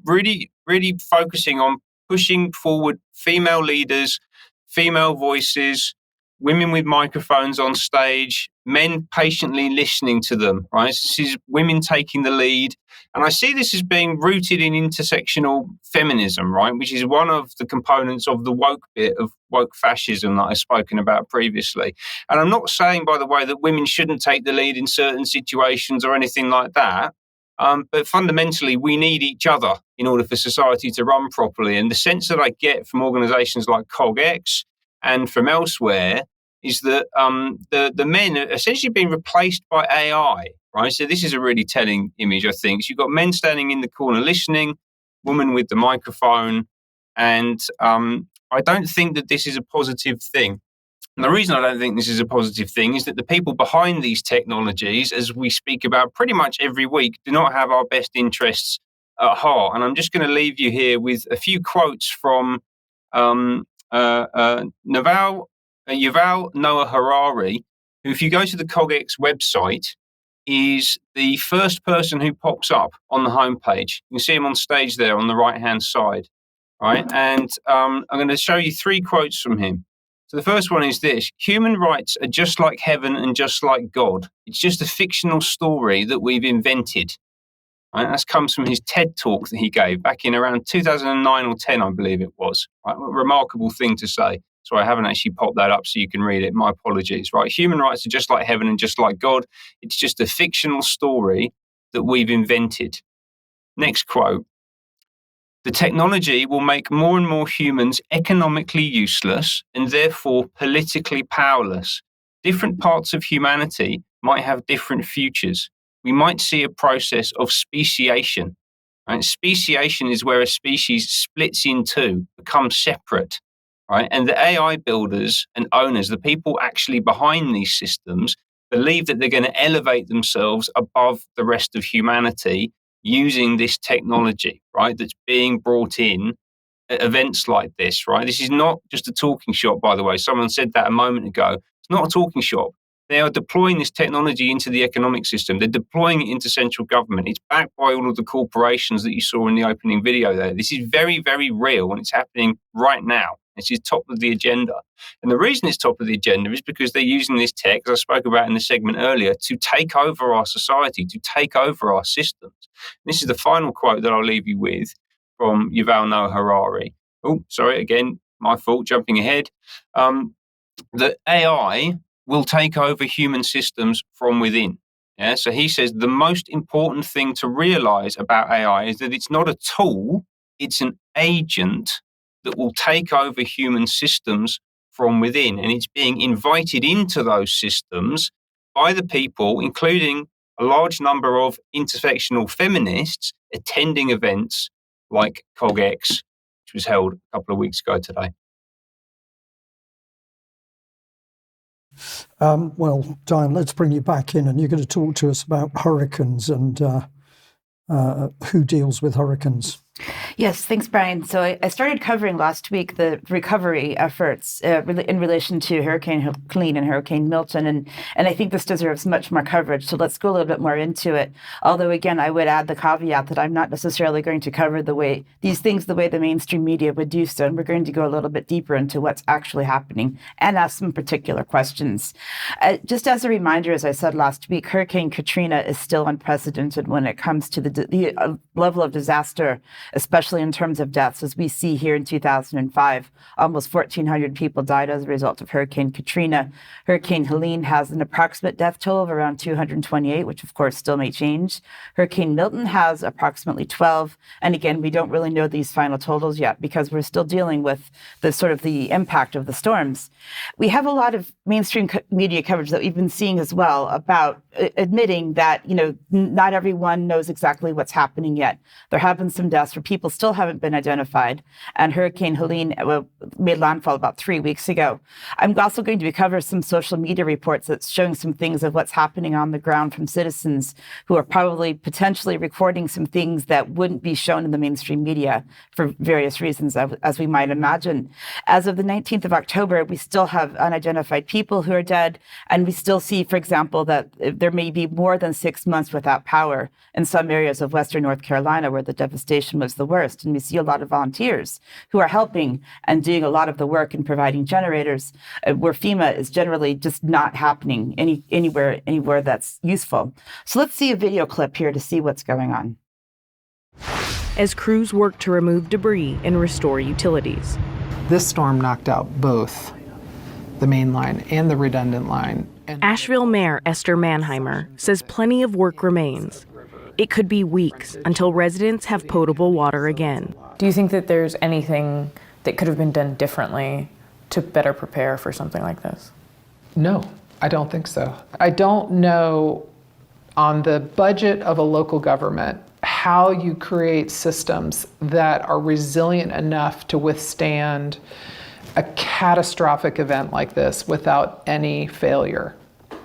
S9: really, really focusing on pushing forward female leaders, female voices, women with microphones on stage, men patiently listening to them, right? This is women taking the lead. And I see this as being rooted in intersectional feminism, right? Which is one of the components of the woke bit of woke fascism that I've spoken about previously. And I'm not saying, by the way, that women shouldn't take the lead in certain situations or anything like that. But fundamentally, we need each other in order for society to run properly. And the sense that I get from organizations like CogX and from elsewhere is that the men are essentially being replaced by AI, right? So this is a really telling image, I think. So you've got men standing in the corner listening, woman with the microphone, and I don't think that this is a positive thing. And the reason I don't think this is a positive thing is that the people behind these technologies, as we speak about pretty much every week, do not have our best interests at heart. And I'm just going to leave you here with a few quotes from Yuval Noah Harari, who, if you go to the COGX website, is the first person who pops up on the homepage. You can see him on stage there on the right-hand side, right? And I'm going to show you 3 quotes from him. So the first one is this: human rights are just like heaven and just like God. It's just a fictional story that we've invented. Right? That comes from his TED talk that he gave back in around 2009 or 10, I believe it was. Right? A remarkable thing to say. So I haven't actually popped that up so you can read it. My apologies. Right? Human rights are just like heaven and just like God. It's just a fictional story that we've invented. Next quote: the technology will make more and more humans economically useless and therefore politically powerless. Different parts of humanity might have different futures. We might see a process of speciation. Right? Speciation is where a species splits in two, becomes separate. Right? And the AI builders and owners, the people actually behind these systems, believe that they're going to elevate themselves above the rest of humanity using this technology, right, that's being brought in at events like this, right? This is not just a talking shop, by the way. Someone said that a moment ago. It's not a talking shop. They are deploying this technology into the economic system. They're deploying it into central government. It's backed by all of the corporations that you saw in the opening video there. This is very, very real, and it's happening right now. This is top of the agenda. And the reason it's top of the agenda is because they're using this tech, as I spoke about in the segment earlier, to take over our society, to take over our systems. And this is the final quote that I'll leave you with from Yuval Noah Harari. Oh, sorry, again, my fault, jumping ahead. That AI will take over human systems from within. Yeah, so he says the most important thing to realize about AI is that it's not a tool, it's an agent that will take over human systems from within. And it's being invited into those systems by the people, including a large number of intersectional feminists attending events like COGX, which was held a couple of weeks ago today.
S1: Well, Diane, let's bring you back in, and you're going to talk to us about hurricanes and who deals with hurricanes.
S6: Yes, thanks, Brian. So I started covering last week the recovery efforts in relation to Hurricane Helene and Hurricane Milton, and I think this deserves much more coverage. So let's go a little bit more into it. Although, again, I would add the caveat that I'm not necessarily going to cover these things the way the mainstream media would do so, and we're going to go a little bit deeper into what's actually happening and ask some particular questions. Just as a reminder, as I said last week, Hurricane Katrina is still unprecedented when it comes to the level of disaster, especially in terms of deaths. As we see here in 2005, almost 1,400 people died as a result of Hurricane Katrina. Hurricane Helene has an approximate death toll of around 228, which of course still may change. Hurricane Milton has approximately 12. And again, we don't really know these final totals yet because we're still dealing with the impact of the storms. We have a lot of mainstream media coverage that we've been seeing as well about admitting that, not everyone knows exactly what's happening yet. There have been some deaths where people still haven't been identified, and Hurricane Helene made landfall about 3 weeks ago. I'm also going to be covering some social media reports that's showing some things of what's happening on the ground from citizens who are probably potentially recording some things that wouldn't be shown in the mainstream media for various reasons, as we might imagine. As of the 19th of October, we still have unidentified people who are dead, and we still see, for example, that there may be more than 6 months without power in some areas of Western North Carolina where the devastation was the worst. And we see a lot of volunteers who are helping and doing a lot of the work and providing generators where FEMA is generally just not happening anywhere that's useful. So let's see a video clip here to see what's going on.
S15: As crews work to remove debris and restore utilities.
S16: This storm knocked out both the main line and the redundant line.
S15: Asheville Mayor Esther Mannheimer says plenty of work remains. It could be weeks until residents have potable water again.
S17: Do you think that there's anything that could have been done differently to better prepare for something like this?
S16: No, I don't think so. I don't know on the budget of a local government how you create systems that are resilient enough to withstand a catastrophic event like this without any failure.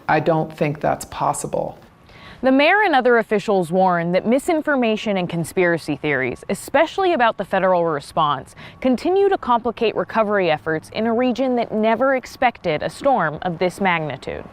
S16: I don't think that's possible.
S15: The mayor and other officials warn that misinformation and conspiracy theories, especially about the federal response, continue to complicate recovery efforts in a region that never expected a storm of this magnitude.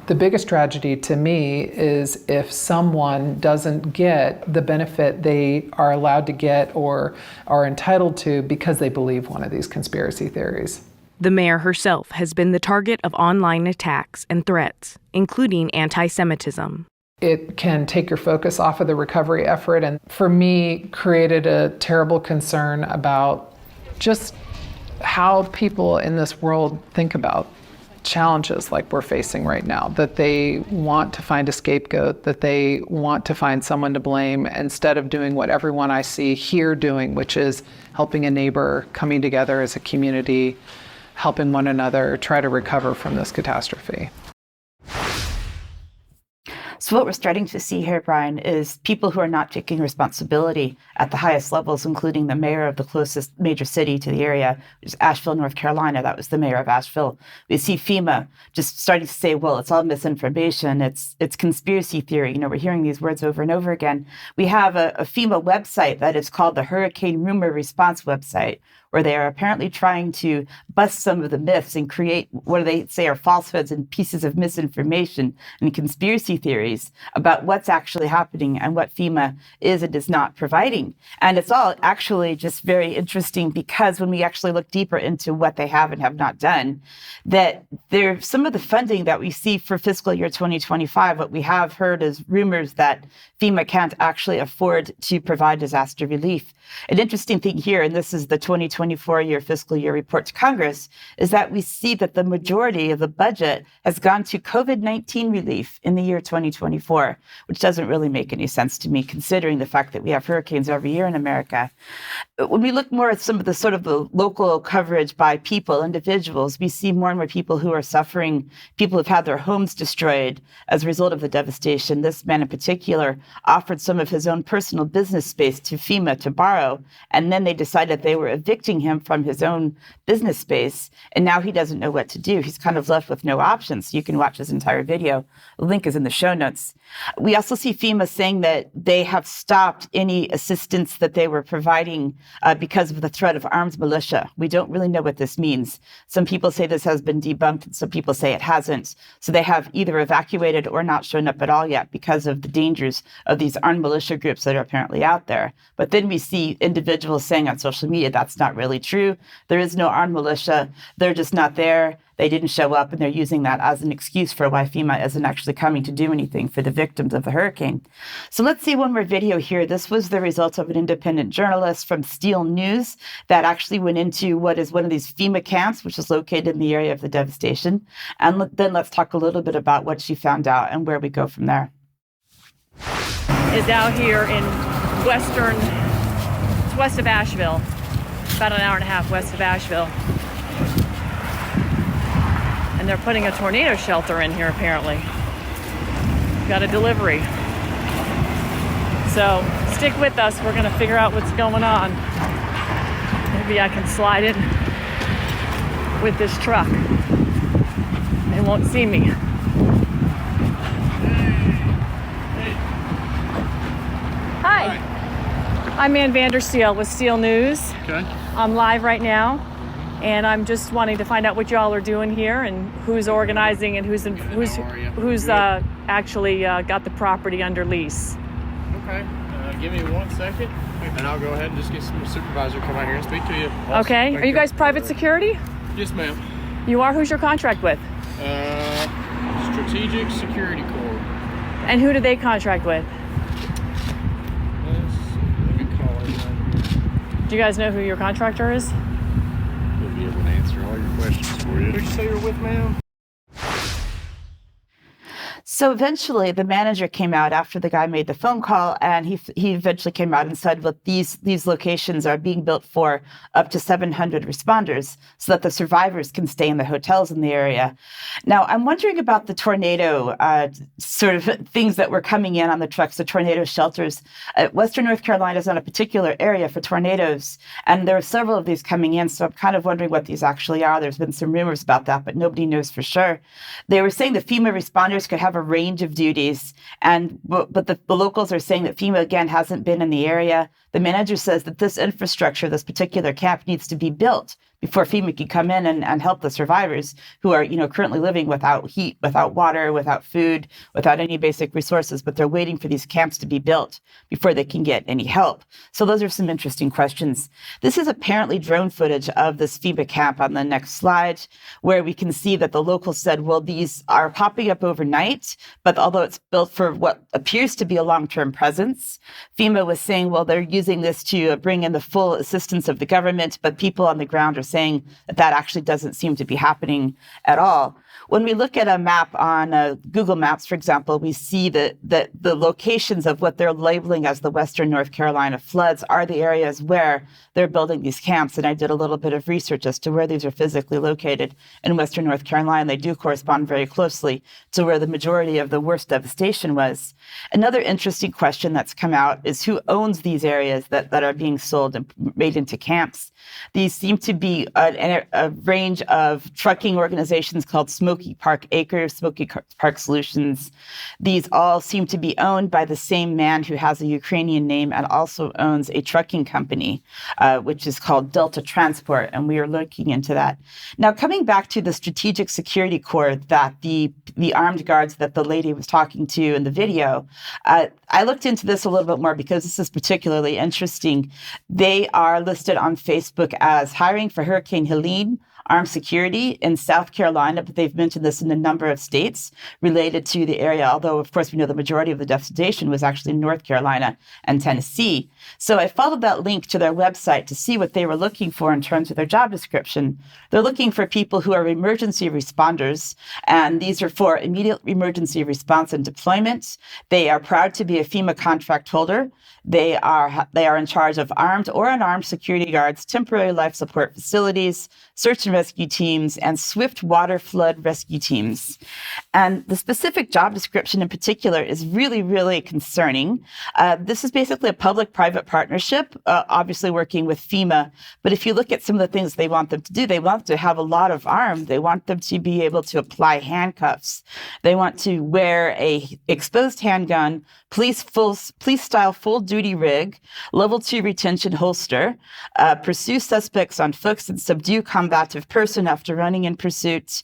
S16: The biggest tragedy to me is if someone doesn't get the benefit they are allowed to get or are entitled to because they believe one of these conspiracy theories.
S15: The mayor herself has been the target of online attacks and threats, including anti-Semitism.
S16: It can take your focus off of the recovery effort, and for me, created a terrible concern about just how people in this world think about challenges like we're facing right now, that they want to find a scapegoat, that they want to find someone to blame instead of doing what everyone I see here doing, which is helping a neighbor, coming together as a community, helping one another try to recover from this catastrophe.
S6: So what we're starting to see here, Brian, is people who are not taking responsibility at the highest levels, including the mayor of the closest major city to the area, which is Asheville, North Carolina. That was the mayor of Asheville. We see FEMA just starting to say, well, it's all misinformation. It's conspiracy theory. You know, we're hearing these words over and over again. We have a FEMA website that is called the Hurricane Rumor Response website, where they are apparently trying to bust some of the myths and create what they say are falsehoods and pieces of misinformation and conspiracy theories about what's actually happening and what FEMA is and is not providing. And it's all actually just very interesting because when we actually look deeper into what they have and have not done, that there's some of the funding that we see for fiscal year 2025, what we have heard is rumors that FEMA can't actually afford to provide disaster relief. An interesting thing here, and this is the 2024 year fiscal year report to Congress, is that we see that the majority of the budget has gone to COVID-19 relief in the year 2024, which doesn't really make any sense to me, considering the fact that we have hurricanes every year in America. When we look more at some of the sort of the local coverage by people, individuals, we see more and more people who are suffering, people who've had their homes destroyed as a result of the devastation. This man in particular offered some of his own personal business space to FEMA to borrow, and then they decided they were evicting him from his own business space, and now he doesn't know what to do. He's kind of left with no options. You can watch his entire video. The link is in the show notes. We also see FEMA saying that they have stopped any assistance that they were providing because of the threat of armed militia. We don't really know what this means. Some people say this has been debunked, and some people say it hasn't. So they have either evacuated or not shown up at all yet because of the dangers of these armed militia groups that are apparently out there. But then we see individuals saying on social media that's not really true. There is no armed militia. They're just not there. They didn't show up, and they're using that as an excuse for why FEMA isn't actually coming to do anything for the victims of the hurricane. So let's see one more video here. This was the result of an independent journalist from Steel News that actually went into what is one of these FEMA camps, which is located in the area of the devastation. And then let's talk a little bit about what she found out and where we go from there.
S18: Is out here in western, it's west of Asheville, about an hour and a half west of Asheville. And they're putting a tornado shelter in here, apparently. Got a delivery. So stick with us. We're going to figure out what's going on. Maybe I can slide in with this truck. They won't see me. Hi. I'm Ann Vandersteel with Steel News.
S19: Okay.
S18: I'm live right now. And I'm just wanting to find out what y'all are doing here and who's organizing and who's actually got the property under lease.
S19: Okay, give me 1 second, and I'll go ahead and just get some supervisor to come out here and speak to you.
S18: Okay, are you guys private security?
S19: Yes, ma'am.
S18: You are? Who's your contract with?
S19: Strategic Security Corps.
S18: And who do they contract with?
S19: Let me call it.
S18: Do you guys know who your contractor is?
S19: We'll be able to answer all your questions for you. Who'd you say you're with, ma'am?
S6: So eventually the manager came out after the guy made the phone call, and he eventually came out and said, well, these locations are being built for up to 700 responders so that the survivors can stay in the hotels in the area. Now, I'm wondering about the tornado sort of things that were coming in on the trucks, the tornado shelters. Western North Carolina is not a particular area for tornadoes, and there are several of these coming in, so I'm kind of wondering what these actually are. There's been some rumors about that, but nobody knows for sure. They were saying that FEMA responders could have a range of duties, but the locals are saying that FEMA, again, hasn't been in the area. The manager says that this infrastructure, this particular camp, needs to be built before FEMA can come in and help the survivors who are, currently living without heat, without water, without food, without any basic resources, but they're waiting for these camps to be built before they can get any help. So those are some interesting questions. This is apparently drone footage of this FEMA camp on the next slide, where we can see that the locals said, well, these are popping up overnight, but although it's built for what appears to be a long-term presence, FEMA was saying, well, they're using this to bring in the full assistance of the government, but people on the ground are saying that actually doesn't seem to be happening at all. When we look at a map on Google Maps, for example, we see that the locations of what they're labeling as the Western North Carolina floods are the areas where they're building these camps. And I did a little bit of research as to where these are physically located in Western North Carolina. They do correspond very closely to where the majority of the worst devastation was. Another interesting question that's come out is who owns these areas that are being sold and made into camps. These seem to be a range of trucking organizations called Smoky Park Acres, Smoky Park Solutions. These all seem to be owned by the same man who has a Ukrainian name and also owns a trucking company, which is called Delta Transport, and we are looking into that. Now, coming back to the Strategic Security Corps that the armed guards that the lady was talking to in the video, I looked into this a little bit more because this is particularly interesting. They are listed on Facebook as hiring for Hurricane Helene armed security in South Carolina, but they've mentioned this in a number of states related to the area, although, of course, we know the majority of the devastation was actually in North Carolina and Tennessee. So I followed that link to their website to see what they were looking for in terms of their job description. They're looking for people who are emergency responders, and these are for immediate emergency response and deployment. They are proud to be a FEMA contract holder. They are in charge of armed or unarmed security guards, temporary life support facilities, search and rescue teams, and swift water flood rescue teams. And the specific job description in particular is really, really concerning. This is basically a public-private partnership, obviously working with FEMA. But if you look at some of the things they want them to do, they want to have a lot of arm. They want them to be able to apply handcuffs. They want to wear a exposed handgun, police-style full-duty rig, level 2 retention holster, pursue suspects on foot and subdue combative person after running in pursuit,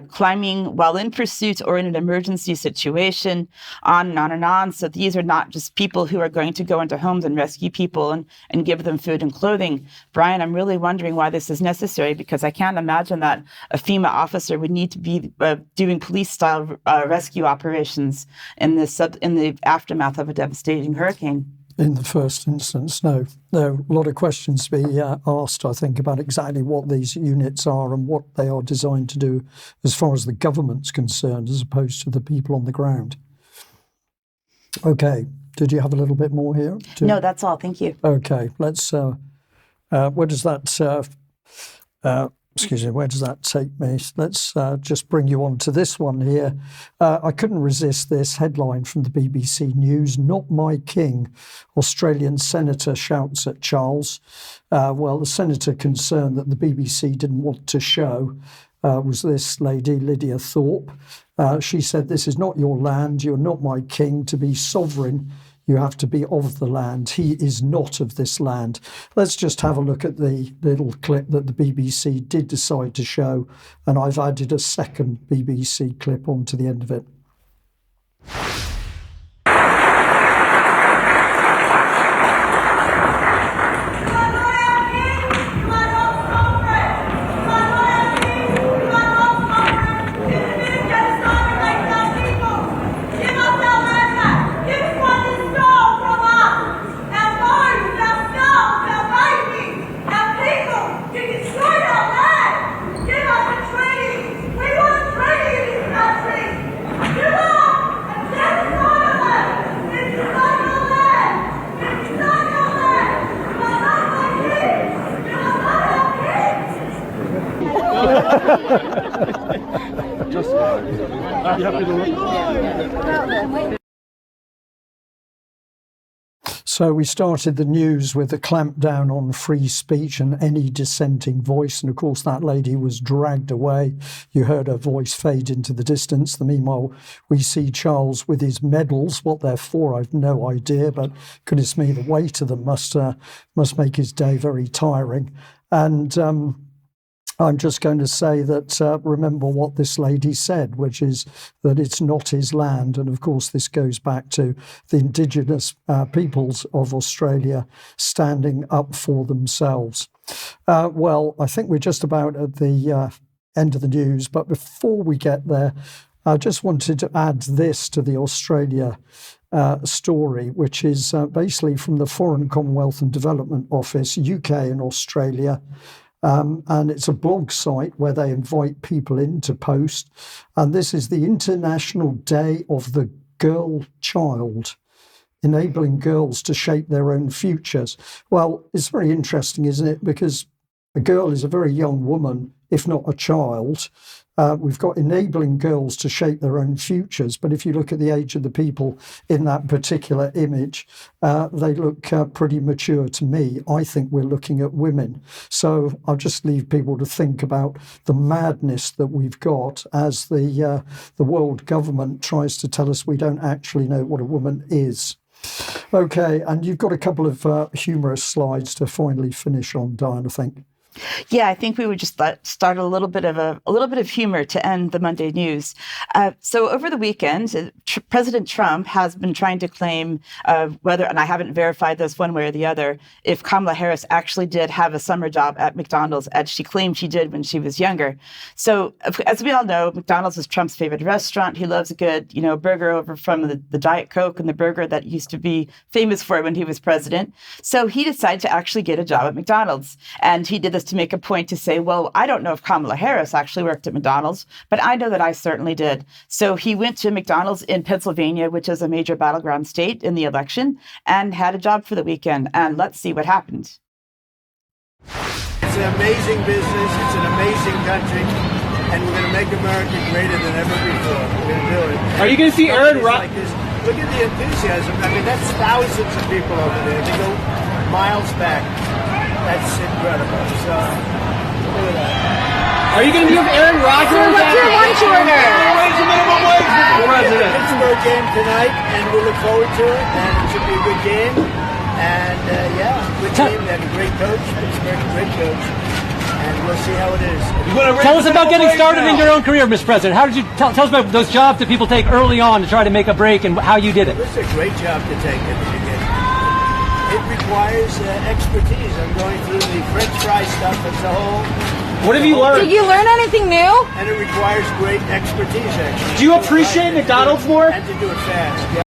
S6: climbing while in pursuit or in an emergency situation, on and on and on. So these are not just people who are going to go into homes and rescue people and give them food and clothing. Brian, I'm really wondering why this is necessary, because I can't imagine that a FEMA officer would need to be doing police-style rescue operations in the aftermath of a devastating hurricane.
S1: In the first instance, no. There are a lot of questions to be asked, I think, about exactly what these units are and what they are designed to do as far as the government's concerned, as opposed to the people on the ground. Okay. Did you have a little bit more here?
S6: No, that's all. Thank you.
S1: Okay. Let's, where does that, where does that take me? Let's just bring you on to this one here. I couldn't resist this headline from the BBC News. Not my king. Australian senator shouts at Charles. Well, the senator concerned that the BBC didn't want to show was this lady, Lydia Thorpe. She said, "This is not your land. You're not my king. To be sovereign, you have to be of the land. He is not of this land." Let's just have a look at the little clip that the BBC did decide to show, and I've added a second BBC clip onto the end of it.
S20: Give us the trees! We want trees in this country! You want
S1: So we started the news with a clampdown on free speech and any dissenting voice. And of course, that lady was dragged away. You heard her voice fade into the distance. Meanwhile, we see Charles with his medals. What they're for, I've no idea. But goodness me, the weight of them must make his day very tiring. And I'm just going to say that remember what this lady said, which is that it's not his land. And of course, this goes back to the indigenous peoples of Australia standing up for themselves. Well, I think we're just about at the end of the news. But before we get there, I just wanted to add this to the Australia story, which is basically from the Foreign, Commonwealth and Development Office, UK and Australia. And it's a blog site where they invite people in to post. And this is the International Day of the Girl Child, enabling girls to shape their own futures. Well, it's very interesting, isn't it? Because a girl is a very young woman, if not a child. We've got enabling girls to shape their own futures. But if you look at the age of the people in that particular image, they look pretty mature to me. I think we're looking at women. So I'll just leave people to think about the madness that we've got as the world government tries to tell us we don't actually know what a woman is. Okay, and you've got a couple of humorous slides to finally finish on, Diane, I think.
S6: Yeah, I think we would just start a little bit of humor to end the Monday news. So over the weekend, President Trump has been trying to claim whether, and I haven't verified this one way or the other, if Kamala Harris actually did have a summer job at McDonald's, as she claimed she did when she was younger. So as we all know, McDonald's is Trump's favorite restaurant. He loves a good, burger over from the Diet Coke and the burger that used to be famous for when he was president. So he decided to actually get a job at McDonald's, and he did this to make a point to say, well, I don't know if Kamala Harris actually worked at McDonald's, but I know that I certainly did. So he went to McDonald's in Pennsylvania, which is a major battleground state in the election, and had a job for the weekend. And let's see what happened.
S20: It's an amazing business. It's an amazing country. And we're going to make America greater than ever before. We're going to do it.
S21: Are you going to see Aaron Rodgers?
S20: Look at the enthusiasm. I mean, that's thousands of people over there. They go miles back. That's incredible. So, look at that.
S21: Are you going to give Aaron Rodgers
S20: what's your lunch order?
S21: Raise the minimum wage, Mr. President.
S20: Pittsburgh game tonight, and we'll look forward to it. And it should be a good game. And good team. They have a great coach. Pittsburgh, great coach. And we'll see how it is.
S21: Tell us about getting started in your own career, Mr. President. How did you tell us about those jobs that people take early on to try to make a break and how you did it?
S20: This is a great job to take at the beginning. It requires expertise. I'm going through the French fry stuff as a whole.
S21: What have you learned?
S22: Did you learn anything new?
S20: And it requires great expertise, actually.
S21: Do you appreciate McDonald's more?
S20: And to do it fast. Yeah.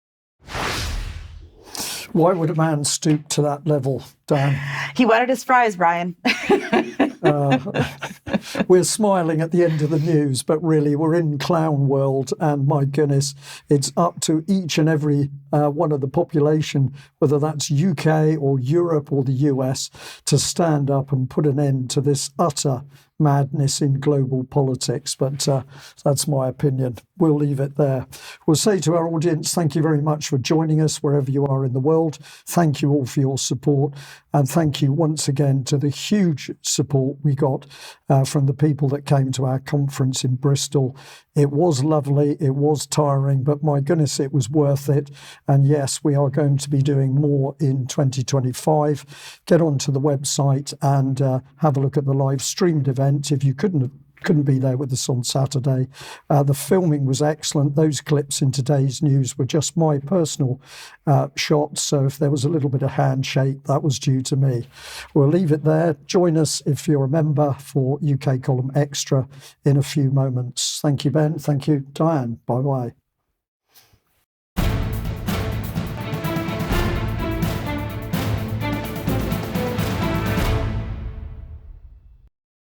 S1: Why would a man stoop to that level, Dan?
S6: He wanted his fries, Brian.
S1: We're smiling at the end of the news, but really we're in clown world, and my goodness, it's up to each and every one of the population, whether that's UK or Europe or the US, to stand up and put an end to this utter madness in global politics. But that's my opinion. We'll leave it there. We'll say to our audience, thank you very much for joining us wherever you are in the world. Thank you all for your support. And thank you once again to the huge support we got from the people that came to our conference in Bristol. It was lovely. It was tiring, but my goodness, it was worth it. And yes, we are going to be doing more in 2025. Get onto the website and have a look at the live streamed event if you couldn't be there with us on Saturday. The filming was excellent. Those clips in today's news were just my personal shots. So if there was a little bit of handshake, that was due to me. We'll leave it there. Join us if you're a member for UK Column Extra in a few moments. Thank you, Ben. Thank you, Diane. Bye-bye.